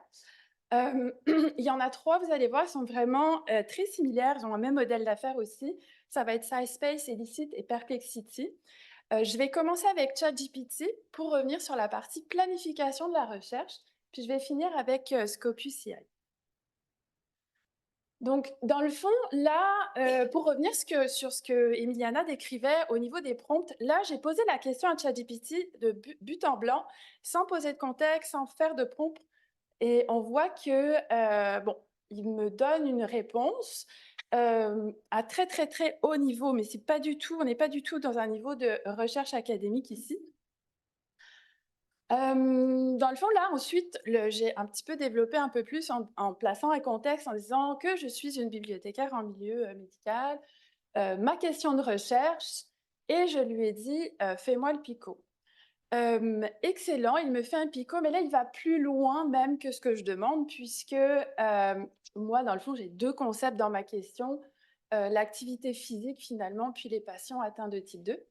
Il y en a 3, vous allez voir, sont vraiment très similaires, ils ont un même modèle d'affaires aussi. Ça va être SciSpace, Elicit et Perplexity. Je vais commencer avec ChatGPT pour revenir sur la partie planification de la recherche, puis je vais finir avec Scopus AI. Donc, dans le fond, là, pour revenir sur ce que Emiliana décrivait au niveau des prompts, là, j'ai posé la question à ChatGPT de but en blanc, sans poser de contexte, sans faire de prompt. Et on voit que, bon, il me donne une réponse à très, très, très haut niveau, mais c'est pas du tout, on n'est pas du tout dans un niveau de recherche académique ici. Dans le fond, là, ensuite, j'ai un petit peu développé un peu plus en plaçant un contexte, en disant que je suis une bibliothécaire en milieu médical, ma question de recherche, et je lui ai dit, fais-moi le PICO. Excellent, il me fait un PICO, mais là, il va plus loin même que ce que je demande, puisque moi, dans le fond, j'ai 2 concepts dans ma question, l'activité physique finalement, puis les patients atteints de type 2.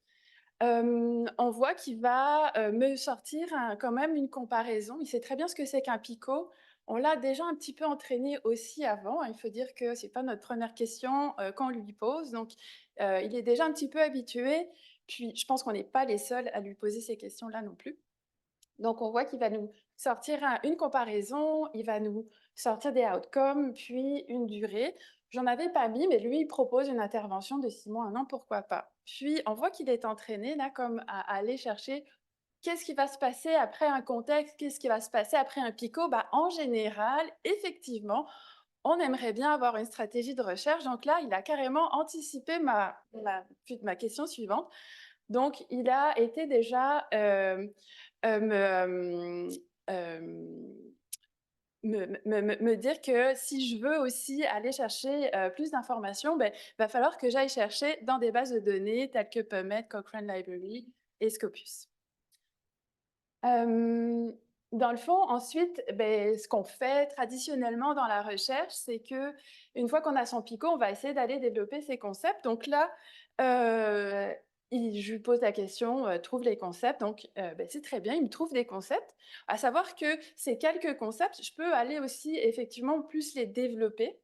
On voit qu'il va me sortir quand même une comparaison. Il sait très bien ce que c'est qu'un PICO. On l'a déjà un petit peu entraîné aussi avant. Il faut dire que ce n'est pas notre première question qu'on lui pose. Donc, il est déjà un petit peu habitué. Puis, je pense qu'on n'est pas les seuls à lui poser ces questions-là non plus. Donc, on voit qu'il va nous sortir une comparaison, il va nous sortir des outcomes, puis une durée. J'en avais pas mis, mais lui, il propose une intervention de 6 mois, 1 an, pourquoi pas. Puis, on voit qu'il est entraîné, là, comme à aller chercher qu'est-ce qui va se passer après un contexte, qu'est-ce qui va se passer après un PICO. Bah, en général, effectivement, on aimerait bien avoir une stratégie de recherche. Donc là, il a carrément anticipé ma question suivante. Donc, il a été déjà me dire que si je veux aussi aller chercher plus d'informations, ben, va falloir que j'aille chercher dans des bases de données telles que PubMed, Cochrane Library et Scopus. Dans le fond, ensuite, ben, ce qu'on fait traditionnellement dans la recherche, c'est que une fois qu'on a son PICO, on va essayer d'aller développer ces concepts. Donc là, je lui pose la question, trouve les concepts. Donc, ben, c'est très bien, il me trouve des concepts. À savoir que ces quelques concepts, je peux aller aussi effectivement plus les développer.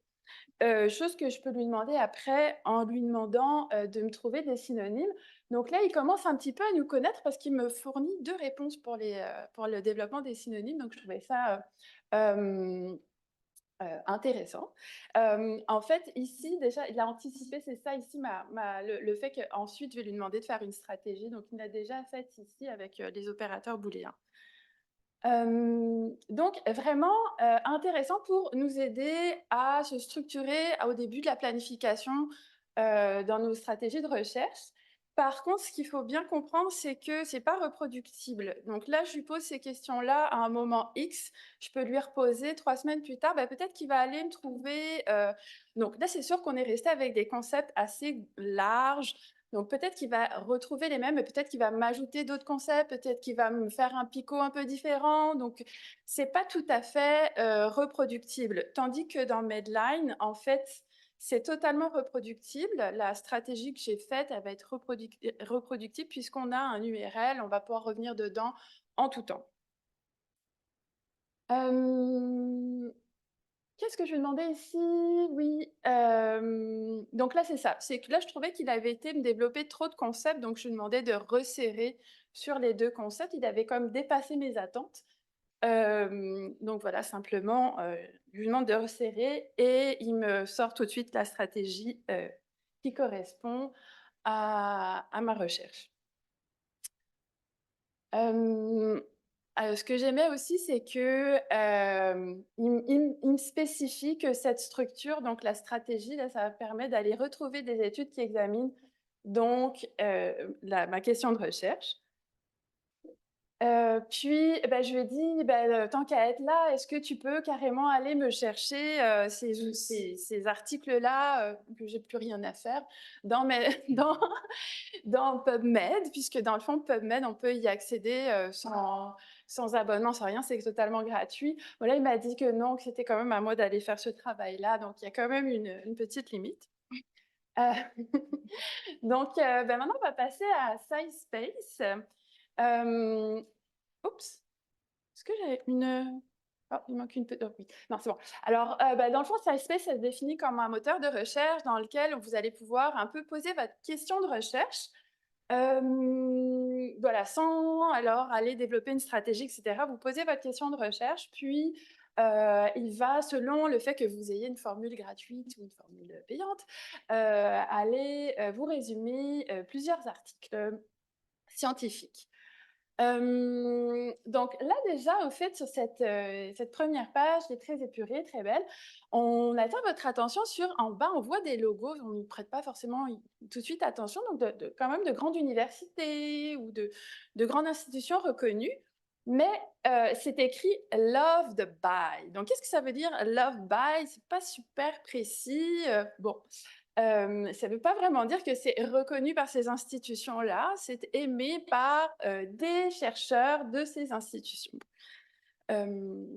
Chose que je peux lui demander après en lui demandant de me trouver des synonymes. Donc là, il commence un petit peu à nous connaître parce qu'il me fournit 2 réponses pour le développement des synonymes. Donc, je trouvais ça intéressant. En fait, ici, déjà, il a anticipé, c'est ça ici, le fait qu'ensuite, je vais lui demander de faire une stratégie. Donc, il l'a déjà fait ici avec les opérateurs booléens. Donc vraiment intéressant pour nous aider à se structurer au début de la planification dans nos stratégies de recherche. Par contre, ce qu'il faut bien comprendre, c'est que c'est pas reproductible. Donc là, je lui pose ces questions-là à un moment X. Je peux lui reposer 3 semaines plus tard. Ben, peut-être qu'il va aller me trouver. Donc là, c'est sûr qu'on est resté avec des concepts assez larges. Donc peut-être qu'il va retrouver les mêmes, mais peut-être qu'il va m'ajouter d'autres concepts, peut-être qu'il va me faire un PICO un peu différent. Donc c'est pas tout à fait reproductible. Tandis que dans Medline, en fait, c'est totalement reproductible. La stratégie que j'ai faite, elle va être reproductible puisqu'on a un URL, on va pouvoir revenir dedans en tout temps. Qu'est-ce que je lui demandais ici? Oui, donc là, c'est ça. C'est que là, je trouvais qu'il avait été me développer trop de concepts, donc je lui demandais de resserrer sur les 2 concepts. Il avait comme dépassé mes attentes. Donc voilà, simplement, je lui demande de resserrer et il me sort tout de suite la stratégie qui correspond à ma recherche. Ce que j'aimais aussi, c'est que il me spécifie que cette structure, donc la stratégie, là, ça permet d'aller retrouver des études qui examinent donc ma question de recherche. Puis, bah, je lui ai dit: «Bah, tant qu'à être là, est-ce que tu peux carrément aller me chercher, ces articles-là, que j'ai plus rien à faire dans mes dans PubMed?» puisque dans le fond, PubMed, on peut y accéder, sans abonnement, sans rien, c'est totalement gratuit. Voilà, il m'a dit que non, que c'était quand même à moi d'aller faire ce travail-là, donc il y a quand même une petite limite. Heu, donc bah, maintenant, on va passer à SciSpace. Oups! Est-ce que j'avais une, oh, il manque une oh oui, non, c'est bon. Alors, bah, dans le fond, SciSpace, ça se définit comme un moteur de recherche dans lequel vous allez pouvoir un peu poser votre question de recherche, voilà, sans alors aller développer une stratégie et cetera. Vous posez votre question de recherche, puis, il va, selon le fait que vous ayez une formule gratuite ou une formule payante, aller, vous résumer, plusieurs articles scientifiques. Donc là déjà, au fait, sur cette première page qui est très épurée, très belle, on attire votre attention sur en bas, on voit des logos, on n'y prête pas forcément tout de suite attention, donc quand même de grandes universités ou de grandes institutions reconnues, mais c'est écrit «Loved by». Donc qu'est-ce que ça veut dire «Loved by»? C'est pas super précis, bon. Ça ne veut pas vraiment dire que c'est reconnu par ces institutions-là, c'est aimé par, des chercheurs de ces institutions. Hem,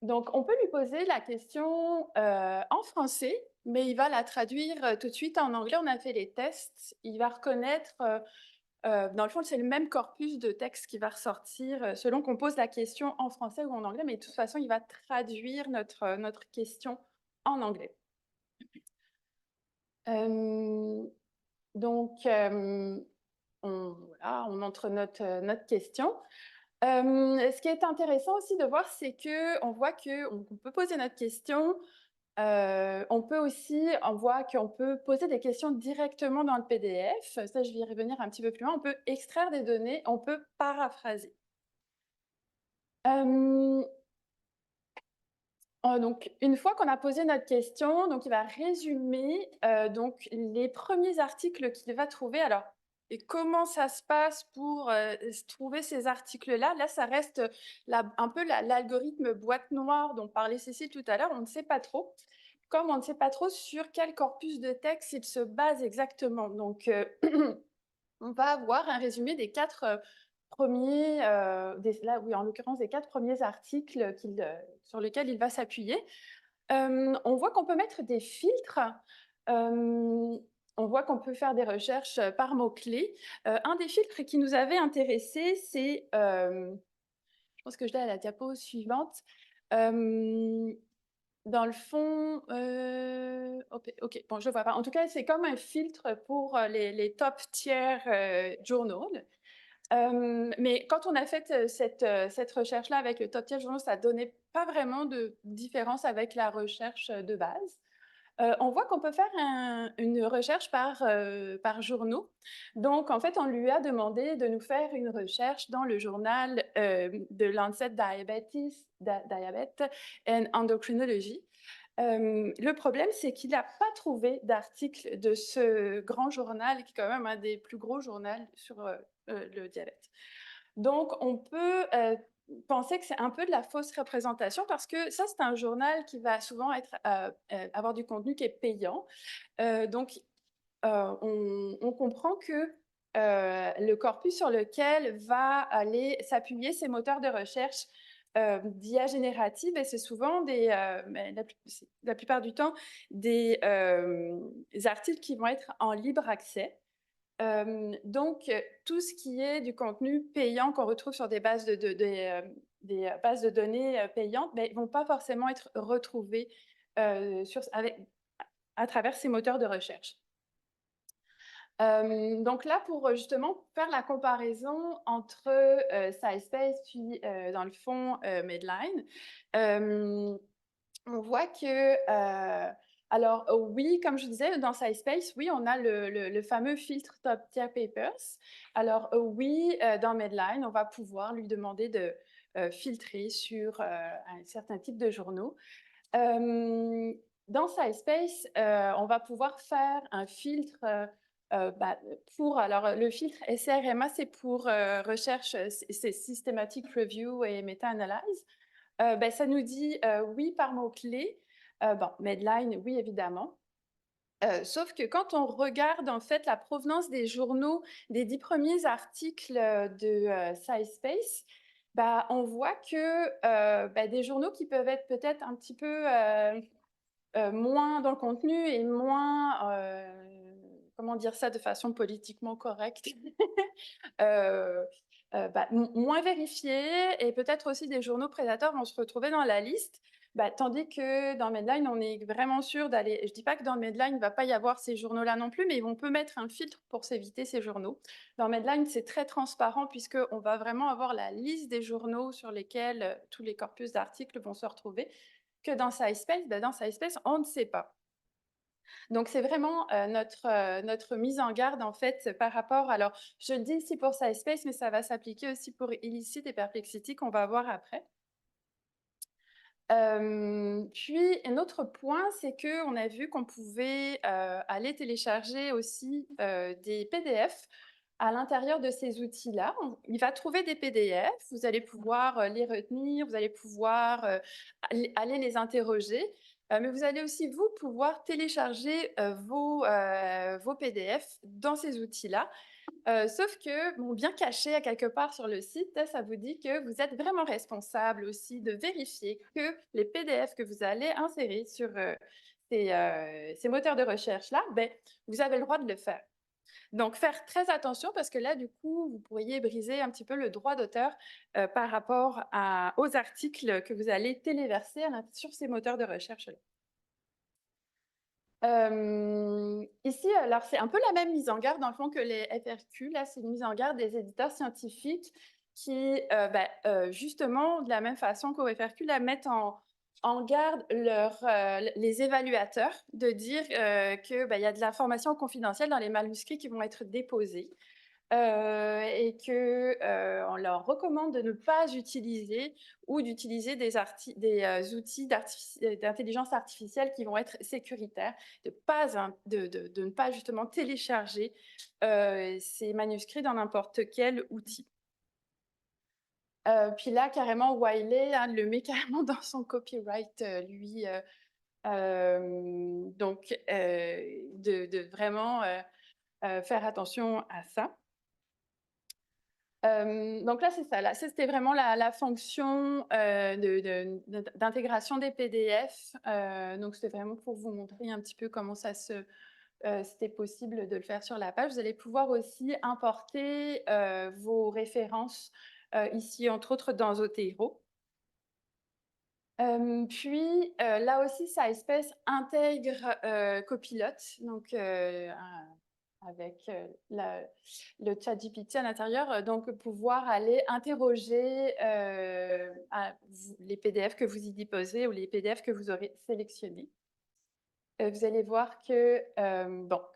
donc on peut lui poser la question, en français, mais il va la traduire, tout de suite en anglais. On a fait les tests, il va reconnaître, dans le fond, c'est le même corpus de texte qui va ressortir, selon qu'on pose la question en français ou en anglais, mais de toute façon, il va traduire notre question en anglais. Hem Donc, on entre notre question. Ce qui est intéressant aussi de voir, c'est qu'on voit qu'on peut poser notre question. On voit qu'on peut poser des questions directement dans le PDF. Ça, je vais y revenir un petit peu plus loin. On peut extraire des données, on peut paraphraser. Hem, donc une fois qu'on a posé notre question, donc il va résumer, donc les premiers articles qu'il va trouver. Alors et comment ça se passe pour, trouver ces articles-là? Là, ça reste, un peu l'algorithme boîte noire dont parlait Cécile tout à l'heure, on ne sait pas trop. Comme on ne sait pas trop sur quel corpus de texte il se base exactement. Donc on va avoir un résumé des 4 premiers, là oui, en l'occurrence des 4 premiers articles sur lesquels il va s'appuyer. On voit qu'on peut mettre des filtres, on voit qu'on peut faire des recherches, par mots-clés. Un des filtres qui nous avait intéressés, c'est, je pense que je l'ai à la diapo suivante. Dans le fond, OK, bon, je ne vois pas. En tout cas, c'est comme un filtre pour, les top tier, journaux. Mais quand on a fait, cette recherche-là avec le top tier journaux, ça donnait pas vraiment de différence avec la recherche, de base. On voit qu'on peut faire une recherche par journaux. Donc en fait, on lui a demandé de nous faire une recherche dans le journal, de Lancet Diabetes and Endocrinology. Le problème, c'est qu'il n'a pas trouvé d'article de ce grand journal, qui est quand même un des plus gros journaux sur, le diabète. Donc on peut, penser que c'est un peu de la fausse représentation parce que ça, c'est un journal qui va souvent avoir du contenu qui est payant. Donc on comprend que, le corpus sur lequel va aller s'appuyer ces moteurs de recherche, d'IA générative, et c'est souvent la plupart du temps des articles qui vont être en libre accès. Donc tout ce qui est du contenu payant qu'on retrouve sur des bases des bases de données, payantes, ils vont pas forcément être retrouvés, à travers ces moteurs de recherche. Donc là, pour, justement faire la comparaison entre, SciSpace puis, dans le fond, Medline, on voit que, alors oui, comme je disais, dans SciSpace, oui, on a le fameux filtre Top Tier Papers. Alors oui, dans Medline, on va pouvoir lui demander de, filtrer sur, un certain type de journaux. Dans SciSpace, on va pouvoir faire un filtre, Alors, le filtre SRMA, c'est pour recherche, c'est Systematic Review et Meta-Analyse. Ça nous dit oui par mot-clé. Medline, oui, évidemment. Sauf que quand on regarde en fait la provenance des journaux, des 10 premiers articles de SciSpace, on voit que des journaux qui peuvent être peut-être un petit peu moins dans le contenu et moins, comment dire ça de façon politiquement correcte, moins vérifiés, et peut-être aussi des journaux prédateurs vont se retrouver dans la liste. Tandis que dans Medline, on est vraiment sûr d'aller. Je ne dis pas que dans Medline, il ne va pas y avoir ces journaux-là non plus, mais on peut mettre un filtre pour s'éviter ces journaux. Dans Medline, c'est très transparent puisqu'on va vraiment avoir la liste des journaux sur lesquels tous les corpus d'articles vont se retrouver. Que dans SciSpace, on ne sait pas. Donc, c'est vraiment notre mise en garde, en fait, par rapport. Alors, je le dis ici pour SciSpace, mais ça va s'appliquer aussi pour Illicit et Perplexity qu'on va voir après. Puis, un autre point, c'est qu'on a vu qu'on pouvait aller télécharger aussi des PDF à l'intérieur de ces outils-là. Il va trouver des PDF, vous allez pouvoir les retenir, vous allez pouvoir aller les interroger, mais vous allez aussi, vous, pouvoir télécharger vos PDF dans ces outils-là. Sauf que, bien caché à quelque part sur le site, ça vous dit que vous êtes vraiment responsable aussi de vérifier que les PDF que vous allez insérer sur ces moteurs de recherche-là, vous avez le droit de le faire. Donc, faire très attention parce que là, du coup, vous pourriez briser un petit peu le droit d'auteur par rapport aux articles que vous allez téléverser sur ces moteurs de recherche-là. Ici, alors c'est un peu la même mise en garde dans le fond que les FRQ. Là, c'est une mise en garde des éditeurs scientifiques qui, justement, de la même façon qu'au FRQ, la mettent en garde les évaluateurs de dire qu'il y a de l'information confidentielle dans les manuscrits qui vont être déposés. Et qu'on leur recommande de ne pas utiliser ou d'utiliser des outils d'intelligence artificielle qui vont être sécuritaires, de ne pas justement télécharger ces manuscrits dans n'importe quel outil. Puis là, carrément, Wiley le met carrément dans son copyright, lui. Donc, de vraiment faire attention à ça. Donc là, c'est ça. Là, c'était vraiment la fonction d'intégration des PDF. Donc, c'était vraiment pour vous montrer un petit peu comment c'était possible de le faire sur la page. Vous allez pouvoir aussi importer vos références ici, entre autres, dans Zotero. Puis, là aussi, SciSpace intègre Copilot, donc avec le ChatGPT à l'intérieur, donc pouvoir aller interroger les PDF que vous y déposez ou les PDF que vous aurez sélectionnés. Vous allez voir que,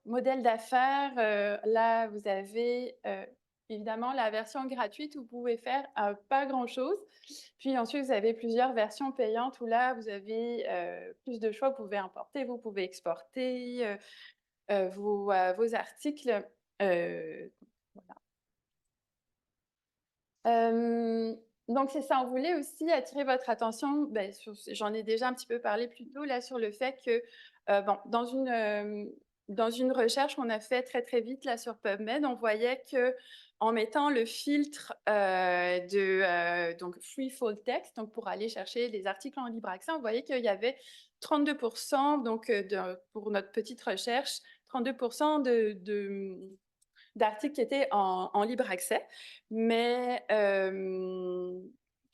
modèle d'affaires, là, vous avez évidemment la version gratuite où vous pouvez faire pas grand-chose. Puis ensuite, vous avez plusieurs versions payantes où là, vous avez plus de choix. Vous pouvez importer, vous pouvez exporter vos articles. Voilà. Donc, c'est ça. On voulait aussi attirer votre attention, j'en ai déjà un petit peu parlé plus tôt, là, sur le fait que, dans une recherche qu'on a fait très, très vite là, sur PubMed, on voyait qu'en mettant le filtre donc Free Full Text, donc pour aller chercher les articles en libre accès, on voyait qu'il y avait 32%, donc pour notre petite recherche, 32% d'articles qui étaient en libre accès, mais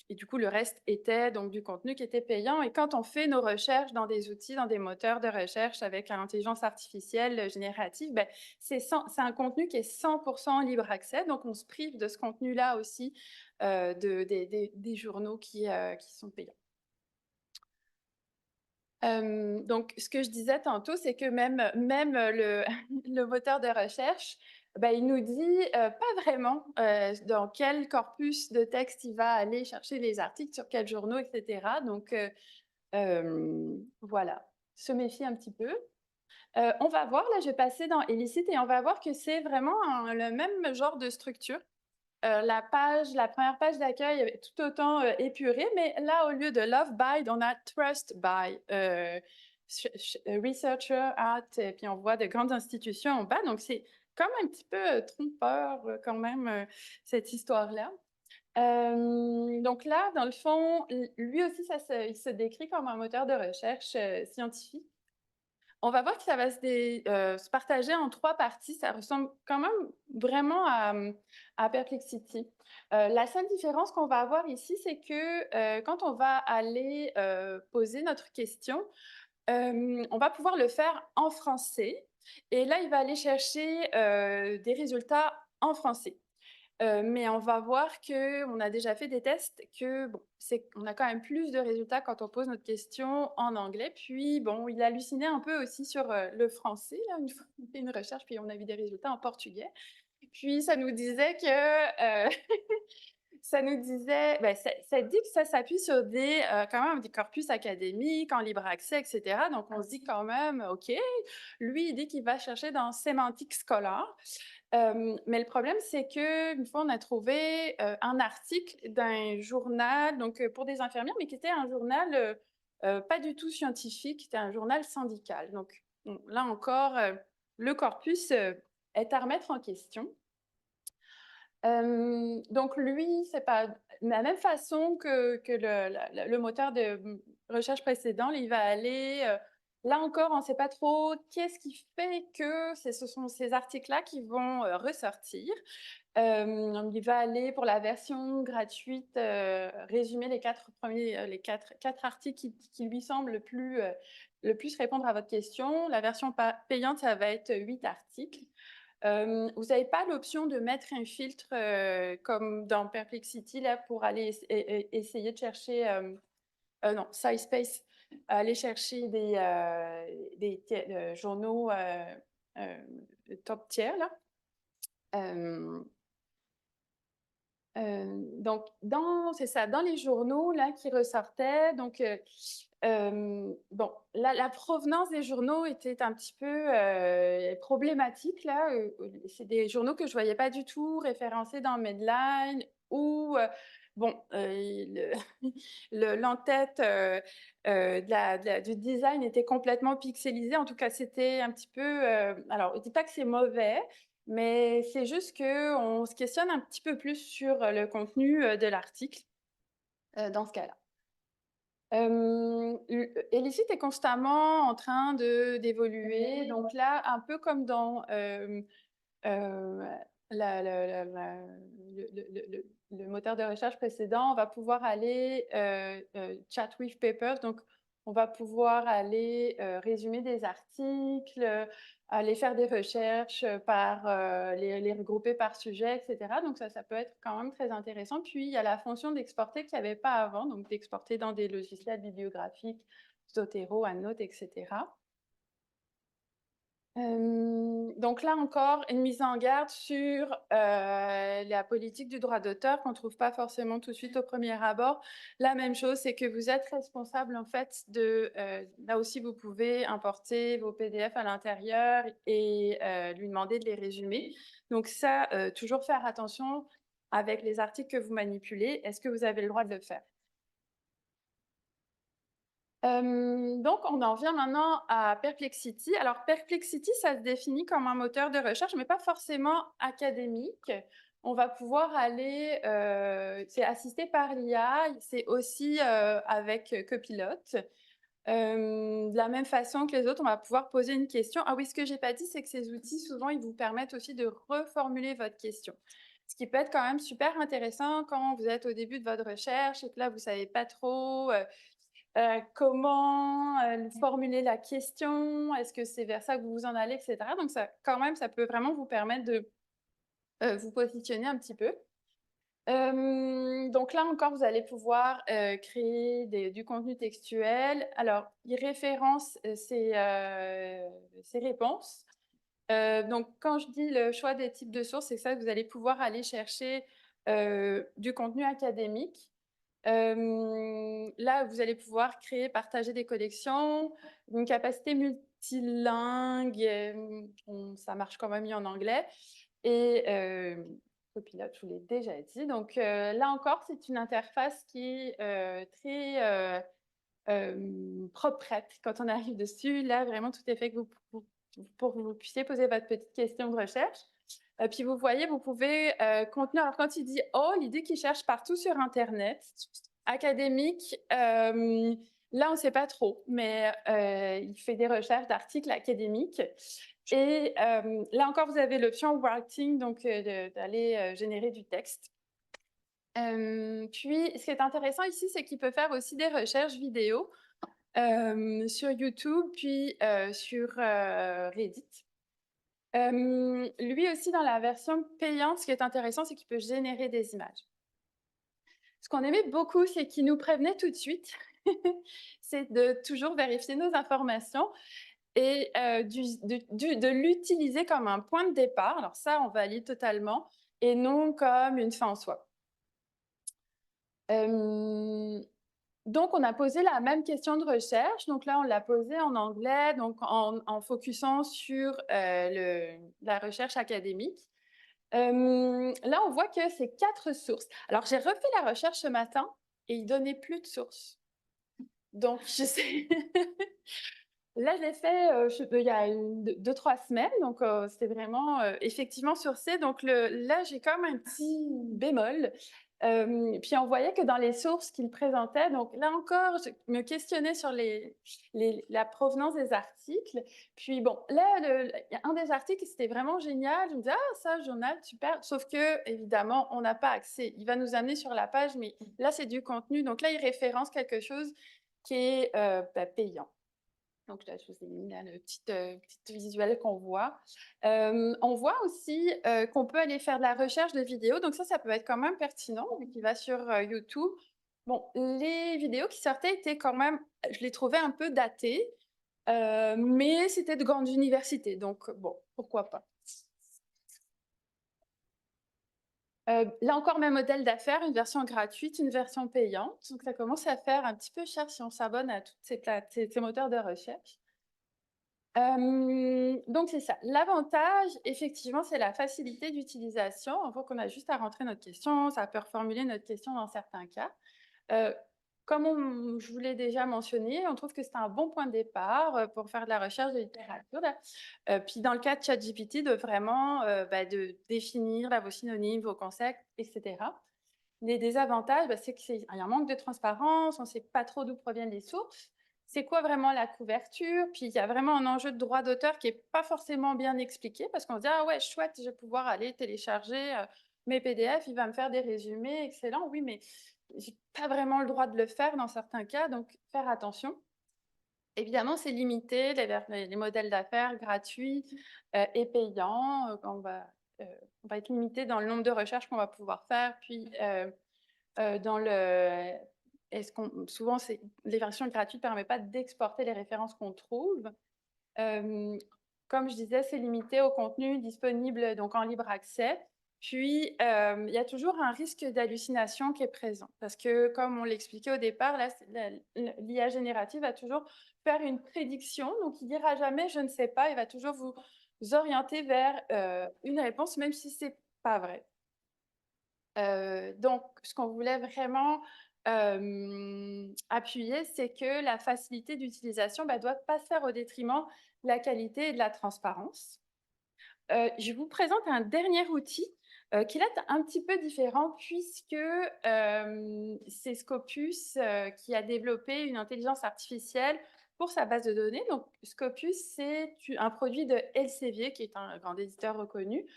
et du coup, le reste était donc du contenu qui était payant. Et quand on fait nos recherches dans des outils, dans des moteurs de recherche avec l'intelligence artificielle générative, c'est un contenu qui est 100% libre accès. Donc, on se prive de ce contenu-là aussi des journaux qui sont payants. Donc, ce que je disais tantôt, c'est que même le moteur de recherche, il nous dit pas vraiment dans quel corpus de texte il va aller chercher les articles, sur quels journaux, etc. Donc, voilà, se méfier un petit peu. On va voir, là, je vais passer dans Elicit et on va voir que c'est vraiment le même genre de structure. La première page d'accueil est tout autant épurée, mais là, au lieu de Love by, on a Trust by, Researcher at, et puis on voit de grandes institutions en bas. Donc, c'est comme un petit peu trompeur quand même, cette histoire-là. Donc là, dans le fond, lui aussi, il se décrit comme un moteur de recherche scientifique. On va voir que ça va se partager en 3 parties. Ça ressemble quand même vraiment à Perplexity. La seule différence qu'on va avoir ici, c'est que quand on va aller poser notre question, on va pouvoir le faire en français. Et là, il va aller chercher des résultats en français. Mais on va voir qu'on a déjà fait des tests que, bon, on a quand même plus de résultats quand on pose notre question en anglais. Puis, bon, il hallucinait un peu aussi sur le français, là, une fois qu'on fait une recherche, puis on a vu des résultats en portugais. Puis, ça nous disait que... ça nous disait, ben, ça dit que ça s'appuie sur quand même des corpus académiques, en libre accès, etc. Donc, on se dit quand même, OK, lui, il dit qu'il va chercher dans Semantic Scholar. Mais le problème, c'est qu'une fois, on a trouvé un article d'un journal, donc pour des infirmières, mais qui était un journal pas du tout scientifique, c'était un journal syndical. Donc, bon, là encore, le corpus est à remettre en question. Donc lui, c'est pas de la même façon que le moteur de recherche précédent, il va aller, là encore, on ne sait pas trop qu'est-ce qui fait que ce sont ces articles-là qui vont ressortir. Il va aller pour la version gratuite, résumer les 4 premiers, les quatre articles qui lui semblent le plus répondre à votre question. La version payante, ça va être 8 articles. Vous n'avez pas l'option de mettre un filtre comme dans Perplexity là, pour aller essayer de chercher, non, SciSpace, aller chercher des journaux top tiers. Là. Donc, c'est ça, dans les journaux là, qui ressortaient, donc, bon, la provenance des journaux était un petit peu problématique. Là. C'est des journaux que je ne voyais pas du tout référencés dans Medline ou, bon, l'entête du design était complètement pixelisée. En tout cas, c'était un petit peu... alors, je ne dis pas que c'est mauvais, mais c'est juste qu'on se questionne un petit peu plus sur le contenu de l'article dans ce cas-là. Elicit est constamment en train d'évoluer. Donc là, un peu comme dans le moteur de recherche précédent, on va pouvoir aller chat with papers. Donc, on va pouvoir aller résumer des articles, aller faire des recherches par les regrouper par sujet, etc. Donc, ça peut être quand même très intéressant. Puis, il y a la fonction d'exporter qu'il n'y avait pas avant, donc d'exporter dans des logiciels bibliographiques, Zotero, OneNote, etc. Donc là encore, une mise en garde sur la politique du droit d'auteur qu'on ne trouve pas forcément tout de suite au premier abord. La même chose, c'est que vous êtes responsable en fait là aussi, vous pouvez importer vos PDF à l'intérieur et lui demander de les résumer. Donc ça, toujours faire attention avec les articles que vous manipulez. Est-ce que vous avez le droit de le faire? Donc, on en vient maintenant à Perplexity. Alors, Perplexity, ça se définit comme un moteur de recherche, mais pas forcément académique. On va pouvoir aller, c'est assisté par l'IA, c'est aussi avec Copilot. De la même façon que les autres, on va pouvoir poser une question. Ah oui, ce que j'ai pas dit, c'est que ces outils, souvent, ils vous permettent aussi de reformuler votre question. Ce qui peut être quand même super intéressant quand vous êtes au début de votre recherche et que là, vous savez pas trop comment formuler la question, est-ce que c'est vers ça que vous vous en allez, etc. Donc, ça, quand même, ça peut vraiment vous permettre de vous positionner un petit peu. Donc là encore, vous allez pouvoir créer du contenu textuel. Alors, il référence ces réponses. Donc, quand je dis le choix des types de sources, c'est ça que vous allez pouvoir aller chercher du contenu académique. Là, vous allez pouvoir créer, partager des collections, une capacité multilingue, ça marche quand même mieux en anglais. Et Copilote, je vous l'ai déjà dit. Donc là encore, c'est une interface qui est très proprette quand on arrive dessus. Là, vraiment, tout est fait pour que vous puissiez poser votre petite question de recherche. Puis vous voyez, vous pouvez contenir. Alors quand il dit « Oh », l'idée qu'il cherche partout sur Internet, académique, là, on ne sait pas trop, mais il fait des recherches d'articles académiques. Et là encore, vous avez l'option Writing, donc d'aller générer du texte. Puis, ce qui est intéressant ici, c'est qu'il peut faire aussi des recherches vidéo sur YouTube, puis sur Reddit. Lui aussi, dans la version payante, ce qui est intéressant, c'est qu'il peut générer des images. Ce qu'on aimait beaucoup, c'est qu'il nous prévenait tout de suite. C'est de toujours vérifier nos informations et de l'utiliser comme un point de départ. Alors ça, on valide totalement, et non comme une fin en soi. Donc, on a posé la même question de recherche. Donc là, on l'a posée en anglais, donc en focusant sur la recherche académique. Là, on voit que c'est 4 sources. Alors, j'ai refait la recherche ce matin et il ne donnait plus de sources. Donc, je sais... Là, je l'ai fait il y a 2-3 semaines, donc c'était vraiment effectivement sourcé. Donc là, j'ai comme un petit bémol. Puis on voyait que dans les sources qu'il présentait, donc là encore, je me questionnais sur la provenance des articles. Puis bon, là, un des articles, c'était vraiment génial. Je me disais, ah, ça, journal, super. Sauf que, évidemment, on n'a pas accès. Il va nous amener sur la page, mais là, c'est du contenu. Donc là, il référence quelque chose qui est payant. Donc là, je vous ai mis là, le petit visuel qu'on voit. On voit aussi qu'on peut aller faire de la recherche de vidéos. Donc ça peut être quand même pertinent, vu qu'il va sur YouTube. Bon, les vidéos qui sortaient étaient quand même, je les trouvais un peu datées, mais c'était de grandes universités. Donc bon, pourquoi pas. Là encore, même modèle d'affaires, une version gratuite, une version payante. Donc ça commence à faire un petit peu cher si on s'abonne à tous ces moteurs de recherche. Donc c'est ça. L'avantage, effectivement, c'est la facilité d'utilisation. On voit qu'on a juste à rentrer notre question, ça peut reformuler notre question dans certains cas. Comme je vous l'ai déjà mentionné, on trouve que c'est un bon point de départ pour faire de la recherche de littérature. Puis dans le cas de ChatGPT, de vraiment de définir vos synonymes, vos concepts, etc. Les désavantages, c'est qu'il y a un manque de transparence, on ne sait pas trop d'où proviennent les sources. C'est quoi vraiment la couverture? Puis il y a vraiment un enjeu de droit d'auteur qui n'est pas forcément bien expliqué parce qu'on se dit, ah ouais, chouette, je vais pouvoir aller télécharger mes PDF, il va me faire des résumés, excellent. Oui, mais je n'ai pas vraiment le droit de le faire dans certains cas, donc faire attention. Évidemment, c'est limité, les modèles d'affaires gratuits et payants. On va être limité dans le nombre de recherches qu'on va pouvoir faire, puis dans le... souvent, les versions gratuites ne permettent pas d'exporter les références qu'on trouve. Comme je disais, c'est limité au contenu disponible donc en libre accès. Puis, il y a toujours un risque d'hallucination qui est présent. Parce que, comme on l'expliquait au départ, l'IA générative va toujours faire une prédiction. Donc, il ne dira jamais « je ne sais pas ». Il va toujours vous orienter vers une réponse, même si ce n'est pas vrai. Donc, ce qu'on voulait vraiment appuyer, c'est que la facilité d'utilisation ne doit pas se faire au détriment de la qualité et de la transparence. Je vous présente un dernier outil qui est un petit peu différent puisque c'est Scopus qui a développé une intelligence artificielle pour sa base de données. Donc, Scopus, c'est un produit de Elsevier, qui est un grand éditeur reconnu.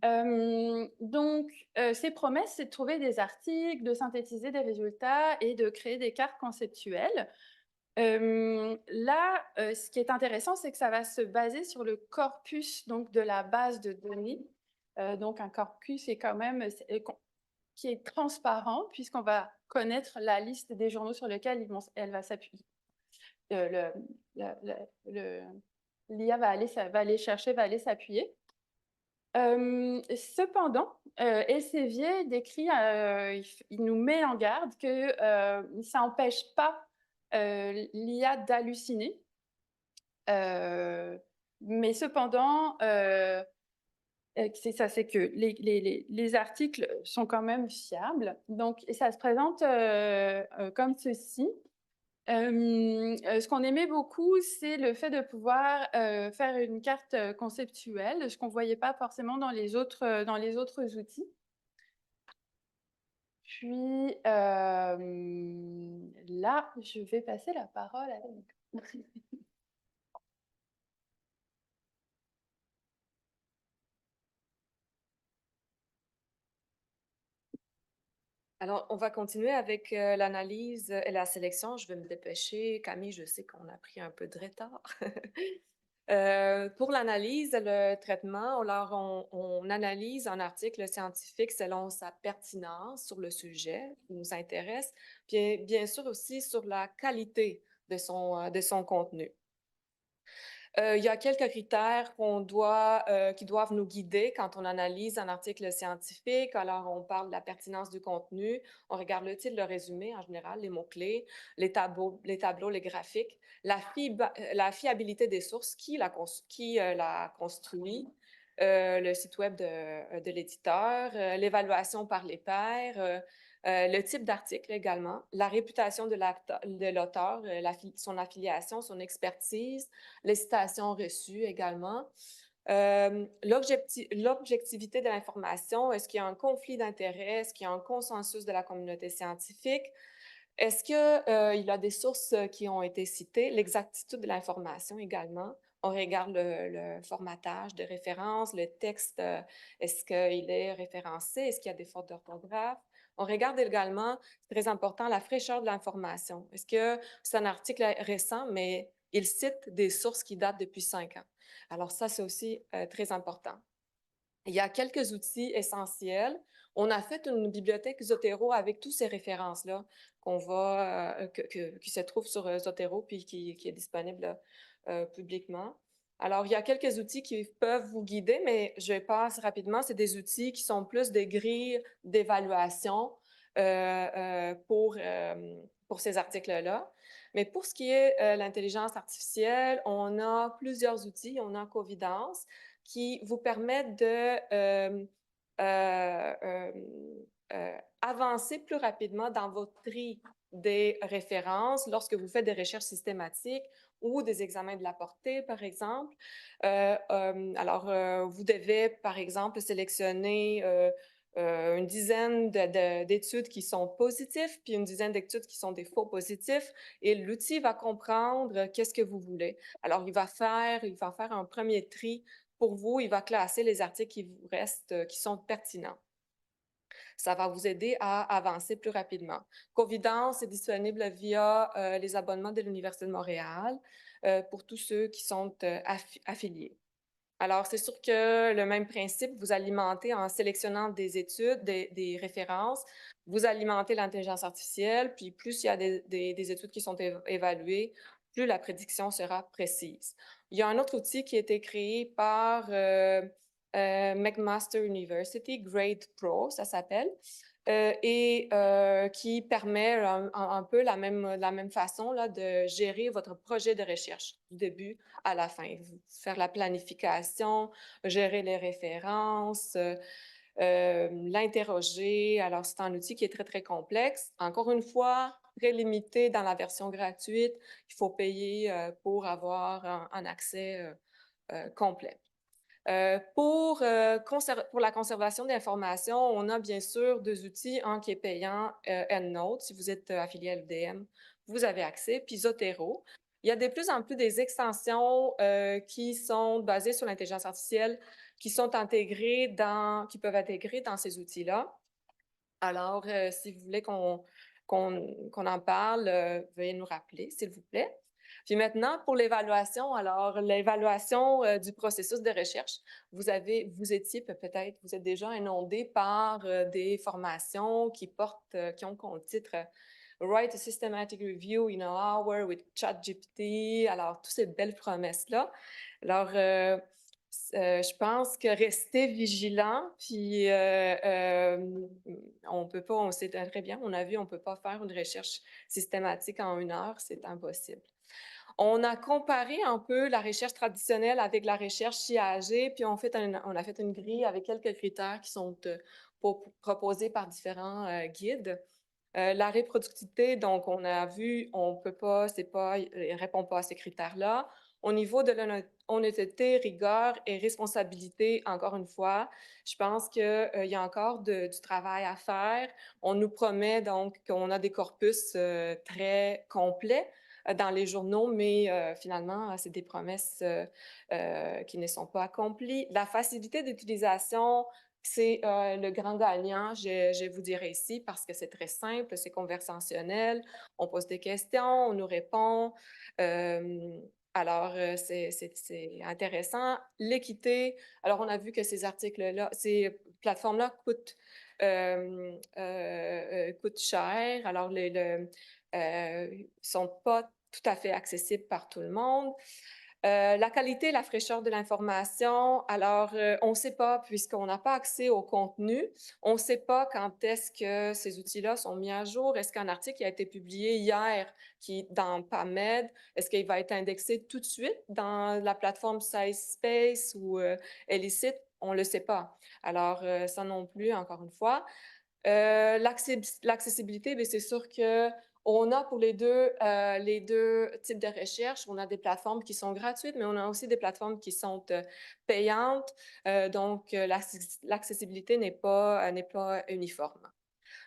Donc, ses promesses, c'est de trouver des articles, de synthétiser des résultats et de créer des cartes conceptuelles. Là, ce qui est intéressant, c'est que ça va se baser sur le corpus donc, de la base de données. Donc, un corpus est quand même qui est transparent puisqu'on va connaître la liste des journaux sur lesquels elle va s'appuyer. L'IA va aller chercher, va aller s'appuyer. Cependant, Elsevier décrit, il nous met en garde que ça n'empêche pas l'IA d'halluciner. Mais cependant, c'est ça, c'est que les articles sont quand même fiables. Donc, et ça se présente comme ceci. Ce qu'on aimait beaucoup, c'est le fait de pouvoir faire une carte conceptuelle, ce qu'on ne voyait pas forcément dans les autres outils. Puis là, je vais passer la parole à Alors, on va continuer avec l'analyse et la sélection. Je vais me dépêcher. Camille, je sais qu'on a pris un peu de retard. Pour l'analyse, le traitement, alors on analyse un article scientifique selon sa pertinence sur le sujet qui nous intéresse, puis bien sûr aussi sur la qualité de son contenu. Il y a quelques critères qui doivent nous guider quand on analyse un article scientifique. Alors, on parle de la pertinence du contenu, on regarde le titre, le résumé en général, les mots-clés, les tableaux, les graphiques, la fiabilité des sources, qui l'a construit, le site web de l'éditeur, l'évaluation par les pairs, le type d'article également, la réputation de l'auteur, son affiliation, son expertise, les citations reçues également. L'objectivité de l'information, est-ce qu'il y a un conflit d'intérêts, est-ce qu'il y a un consensus de la communauté scientifique, est-ce qu'il y a des sources qui ont été citées, l'exactitude de l'information également. On regarde le formatage de référence, le texte, est-ce qu'il est référencé, est-ce qu'il y a des fautes d'orthographe. On regarde également, c'est très important, la fraîcheur de l'information. Est-ce que c'est un article récent, mais il cite des sources qui datent depuis 5 ans? Alors ça, c'est aussi très important. Il y a quelques outils essentiels. On a fait une bibliothèque Zotero avec toutes ces références-là qui se trouvent sur Zotero puis qui est disponible publiquement. Alors, il y a quelques outils qui peuvent vous guider, mais je passe rapidement. C'est des outils qui sont plus des grilles d'évaluation pour ces articles-là. Mais pour ce qui est l'intelligence artificielle, on a plusieurs outils. On a Covidence qui vous permettent de avancer plus rapidement dans votre tri des références lorsque vous faites des recherches systématiques ou des examens de la portée, par exemple. Alors, vous devez, par exemple, sélectionner une dizaine d'études qui sont positives, puis une dizaine d'études qui sont des faux positifs, et l'outil va comprendre qu'est-ce que vous voulez. Alors, il va faire un premier tri pour vous, il va classer les articles qui vous restent, qui sont pertinents. Ça va vous aider à avancer plus rapidement. Covidence est disponible via les abonnements de l'Université de Montréal pour tous ceux qui sont affiliés. Alors, c'est sûr que le même principe, vous alimentez en sélectionnant des études, des références, vous alimentez l'intelligence artificielle, puis plus il y a des études qui sont évaluées, plus la prédiction sera précise. Il y a un autre outil qui a été créé par McMaster University, Grade Pro, ça s'appelle, et qui permet un peu la même façon là, de gérer votre projet de recherche du début à la fin. Faire la planification, gérer les références, l'interroger. Alors, c'est un outil qui est très, très complexe. Encore une fois, très limité dans la version gratuite. Il faut payer pour avoir un accès complet. Pour la conservation d'informations, on a bien sûr deux outils, un qui est payant, EndNote. Si vous êtes affilié à l'UDM, vous avez accès, puis Zotero. Il y a de plus en plus des extensions qui sont basées sur l'intelligence artificielle, qui peuvent intégrer dans ces outils-là. Alors, si vous voulez qu'on en parle, veuillez nous rappeler, s'il vous plaît. Puis maintenant, pour l'évaluation, alors l'évaluation du processus de recherche, vous êtes déjà inondé par des formations qui ont comme titre Write a Systematic Review in an Hour with ChatGPT. Alors, toutes ces belles promesses-là. Alors, je pense que rester vigilant, puis on peut pas, on sait très bien, on a vu, on peut pas faire une recherche systématique en 1 heure, c'est impossible. On a comparé un peu la recherche traditionnelle avec la recherche IAG, puis on a fait une grille avec quelques critères qui sont proposés par différents guides. La reproductivité, donc on a vu, on peut pas, il répond pas à ces critères-là. Au niveau de l'honnêteté, rigueur et responsabilité, encore une fois, je pense qu'il y a encore du travail à faire. On nous promet donc qu'on a des corpus très complets dans les journaux, mais finalement, c'est des promesses qui ne sont pas accomplies. La facilité d'utilisation, c'est le grand gagnant, je vous dirais ici, parce que c'est très simple, c'est conversationnel, on pose des questions, on nous répond. Alors, c'est intéressant. L'équité, alors on a vu que ces articles-là, ces plateformes-là coûtent cher, alors sont pas tout à fait accessibles par tout le monde. La qualité et la fraîcheur de l'information, alors on ne sait pas, puisqu'on n'a pas accès au contenu, on ne sait pas quand est-ce que ces outils-là sont mis à jour. Est-ce qu'un article qui a été publié hier dans PubMed, est-ce qu'il va être indexé tout de suite dans la plateforme SciSpace ou Elicit? On ne le sait pas. Alors, ça non plus, encore une fois. L'accessibilité, bien, c'est sûr que on a pour les deux types de recherche, on a des plateformes qui sont gratuites, mais on a aussi des plateformes qui sont payantes. Donc, l'accessibilité n'est pas uniforme.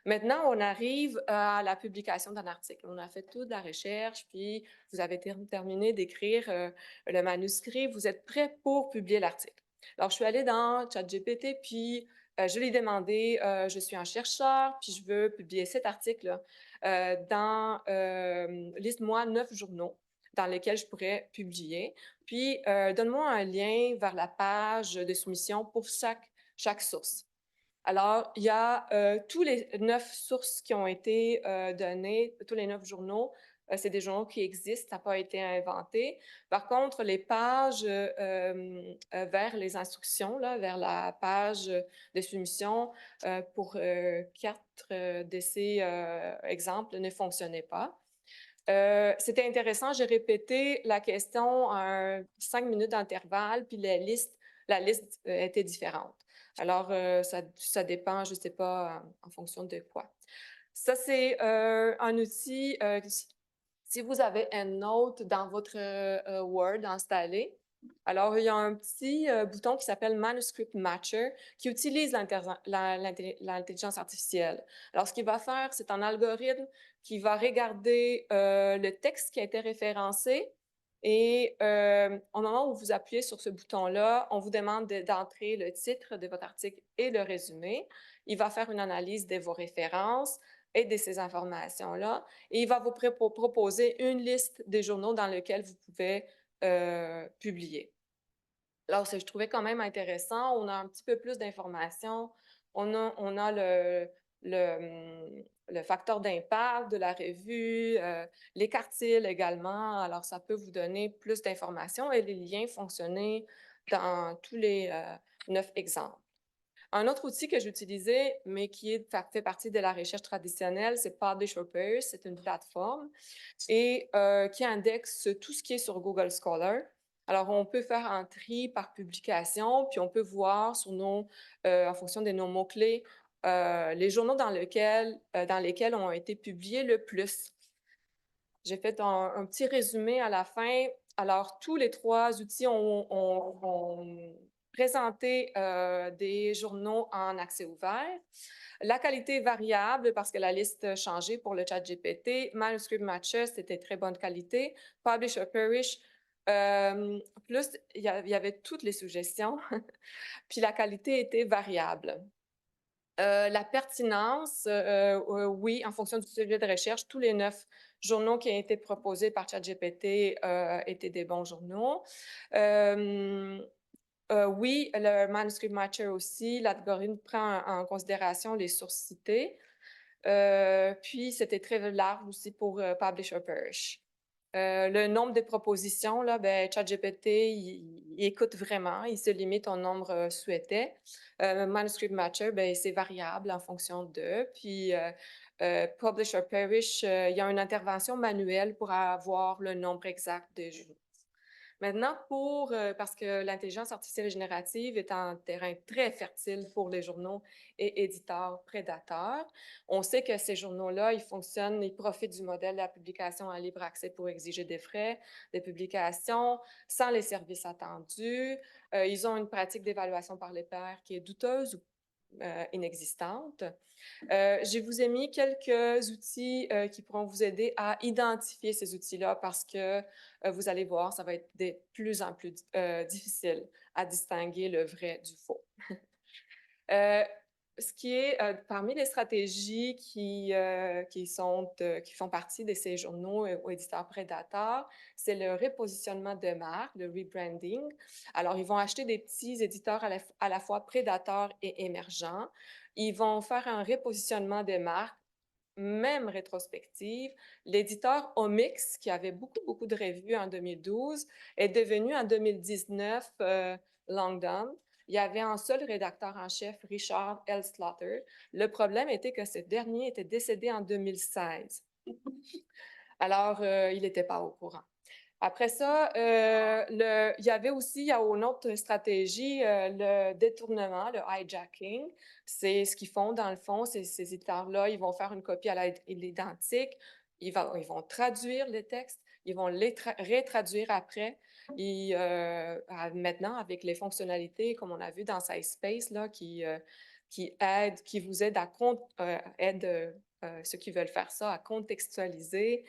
Maintenant, on arrive à la publication d'un article. On a fait toute la recherche, puis vous avez terminé d'écrire le manuscrit. Vous êtes prêt pour publier l'article. Alors, je suis allée dans ChatGPT, puis je lui ai demandé, je suis un chercheur, puis je veux publier cet article liste-moi 9 journaux dans lesquels je pourrais publier. Puis, donne-moi un lien vers la page de soumission pour chaque source. Alors, il y a tous les 9 sources qui ont été données, tous les 9 journaux. C'est des journaux qui existent, ça n'a pas été inventé. Par contre, les pages vers les instructions, là, vers la page de soumission pour 4 de ces exemples ne fonctionnaient pas. C'était intéressant, j'ai répété la question à 5 minutes d'intervalle, puis la liste était différente. Alors, ça dépend, je ne sais pas, en fonction de quoi. Ça, c'est un outil, si vous avez EndNote dans votre Word installé, alors il y a un petit bouton qui s'appelle Manuscript Matcher qui utilise l'intelligence artificielle. Alors, ce qu'il va faire, c'est un algorithme qui va regarder le texte qui a été référencé et au moment où vous appuyez sur ce bouton-là, on vous demande d'entrer le titre de votre article et le résumé. Il va faire une analyse de vos références et de ces informations-là et il va vous proposer une liste des journaux dans lesquels vous pouvez publier. Alors, je trouvais quand même intéressant. On a un petit peu plus d'informations. On a le facteur d'impact de la revue, les quartiles également. Alors, ça peut vous donner plus d'informations et les liens fonctionner dans tous les 9 exemples. Un autre outil que j'utilisais, mais qui fait partie de la recherche traditionnelle, c'est PublishHopper. C'est une plateforme et qui indexe tout ce qui est sur Google Scholar. Alors, on peut faire un tri par publication, puis on peut voir en fonction de nos mots-clés, les journaux dans lesquels ont été publiés le plus. J'ai fait un petit résumé à la fin. Alors, tous les 3 outils ont présenté des journaux en accès ouvert. La qualité est variable parce que la liste a changé pour le ChatGPT. Manuscript Matcher, c'était très bonne qualité. Publish or Perish, plus, il y avait toutes les suggestions. Puis la qualité était variable. La pertinence, oui, en fonction du sujet de recherche, tous les 9 journaux qui ont été proposés par ChatGPT étaient des bons journaux. Oui, le Manuscript Matcher aussi, l'algorithme prend en considération les sources citées. Puis, c'était très large aussi pour Publish or Perish. Le nombre de propositions, là, ben, ChatGPT, il écoute vraiment, il se limite au nombre souhaité. Manuscript Matcher, ben, c'est variable en fonction d'eux. Puis, Publish or Perish, il y a une intervention manuelle pour avoir le nombre exact de journaux. Maintenant, parce que l'intelligence artificielle générative est un terrain très fertile pour les journaux et éditeurs prédateurs, on sait que ces journaux-là, ils profitent du modèle de la publication à libre accès pour exiger des frais de publication sans les services attendus. Ils ont une pratique d'évaluation par les pairs qui est douteuse ou inexistante. Je vous ai mis quelques outils qui pourront vous aider à identifier ces outils-là parce que vous allez voir, ça va être de plus en plus difficile à distinguer le vrai du faux. Ce qui est parmi les stratégies qui font partie de ces journaux ou éditeurs prédateurs, c'est le repositionnement de marque, le rebranding. Alors, ils vont acheter des petits éditeurs à la fois prédateurs et émergents. Ils vont faire un repositionnement de marque, même rétrospective. L'éditeur Omix, qui avait beaucoup de revues en 2012, est devenu en 2019 Langdon. Il y avait un seul rédacteur en chef, Richard L. Slaughter. Le problème était que ce dernier était décédé en 2016. Alors, il n'était pas au courant. Après ça, il y avait aussi, il y a une autre stratégie, le détournement, le hijacking. C'est ce qu'ils font, dans le fond, ces éditeurs-là, ils vont faire une copie à l'identique, ils vont traduire les textes, ils vont les rétraduire après. Et maintenant, avec les fonctionnalités, comme on a vu dans SciSpace, là, qui vous aident ceux qui veulent faire ça, à contextualiser,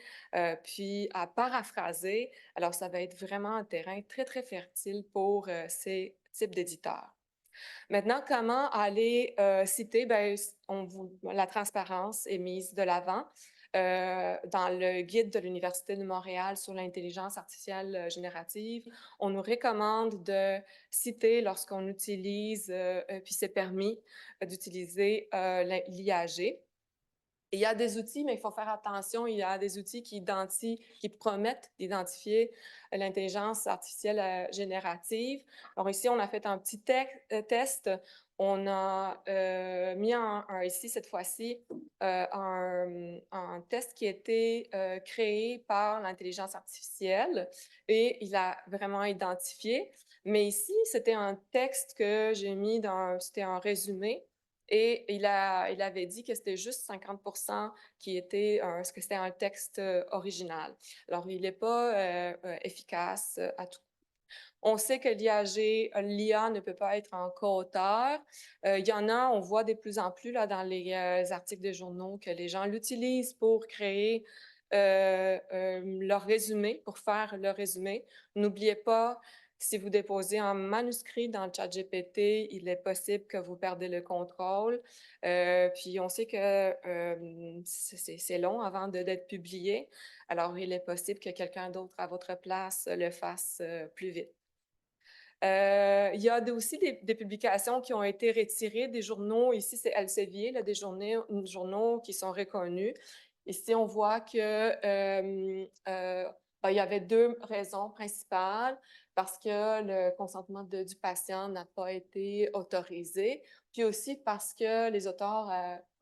puis à paraphraser. Alors, ça va être vraiment un terrain très fertile pour ces types d'éditeurs. Maintenant, comment aller citer? La transparence est mise de l'avant. Dans le guide de l'Université de Montréal sur l'intelligence artificielle générative, on nous recommande de citer lorsqu'on utilise, puis c'est permis d'utiliser l'IAG. Il y a des outils, mais il faut faire attention. Il y a des outils qui promettent d'identifier l'intelligence artificielle générative. Alors ici, on a fait un petit test. On a mis ici, cette fois-ci, un test qui a été créé par l'intelligence artificielle et il a vraiment identifié. Mais ici, c'était un texte que j'ai mis c'était un résumé. Et il avait dit que c'était juste 50% qui était ce que c'était un texte original. Alors, il n'est pas efficace à tout. On sait que l'IA ne peut pas être en co-auteur. Il y en a, on voit de plus en plus là, dans les articles de journaux que les gens l'utilisent pour créer leur résumé, pour faire leur résumé. N'oubliez pas, si vous déposez un manuscrit dans le ChatGPT, il est possible que vous perdez le contrôle. Puis on sait que c'est long avant d'être publié. Alors, il est possible que quelqu'un d'autre à votre place le fasse plus vite. Il y a aussi des publications qui ont été retirées des journaux. Ici, c'est Elsevier, là, des journaux qui sont reconnus. Ici, on voit que il y avait deux raisons principales parce que le consentement du patient n'a pas été autorisé, puis aussi parce que les auteurs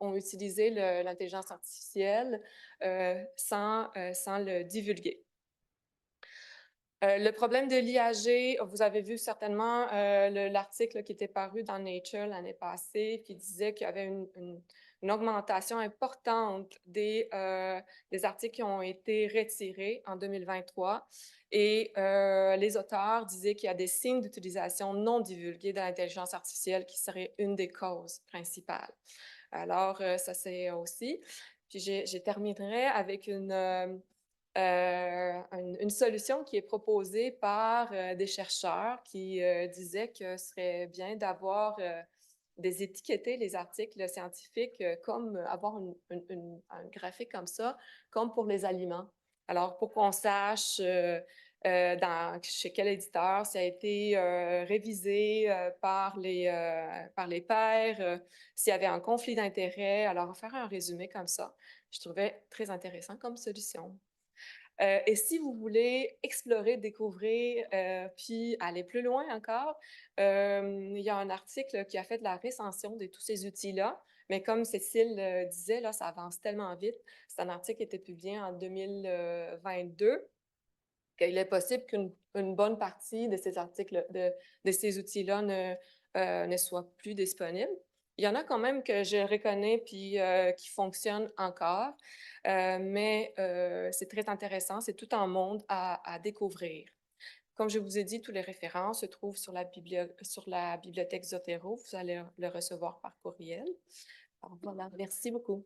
ont utilisé l'intelligence artificielle sans le divulguer. Le problème de l'IAG, vous avez vu certainement l'article qui était paru dans Nature l'année passée, qui disait qu'il y avait une augmentation importante des articles qui ont été retirés en 2023. Et les auteurs disaient qu'il y a des signes d'utilisation non divulgués de l'intelligence artificielle qui seraient une des causes principales. Alors, ça c'est aussi. Puis je terminerai avec une solution qui est proposée par des chercheurs qui disaient que ce serait bien d'avoir d'étiqueter les articles scientifiques comme avoir un graphique comme ça, comme pour les aliments. Alors, pour qu'on sache chez quel éditeur ça a été révisé par les pairs, s'il y avait un conflit d'intérêts. Alors, faire un résumé comme ça, je trouvais très intéressant comme solution. Et si vous voulez explorer, découvrir, puis aller plus loin encore, il y a un article qui a fait de la recension de tous ces outils-là. Mais comme Cécile disait, là, ça avance tellement vite. C'est un article qui a été publié en 2022 qu'il est possible qu'une bonne partie de ces articles, de ces outils-là ne soit plus disponible. Il y en a quand même que je reconnais puis qui fonctionnent encore, mais c'est très intéressant. C'est tout un monde à découvrir. Comme je vous ai dit, toutes les références se trouvent sur la bibliothèque Zotero. Vous allez le recevoir par courriel. Alors, voilà, merci beaucoup.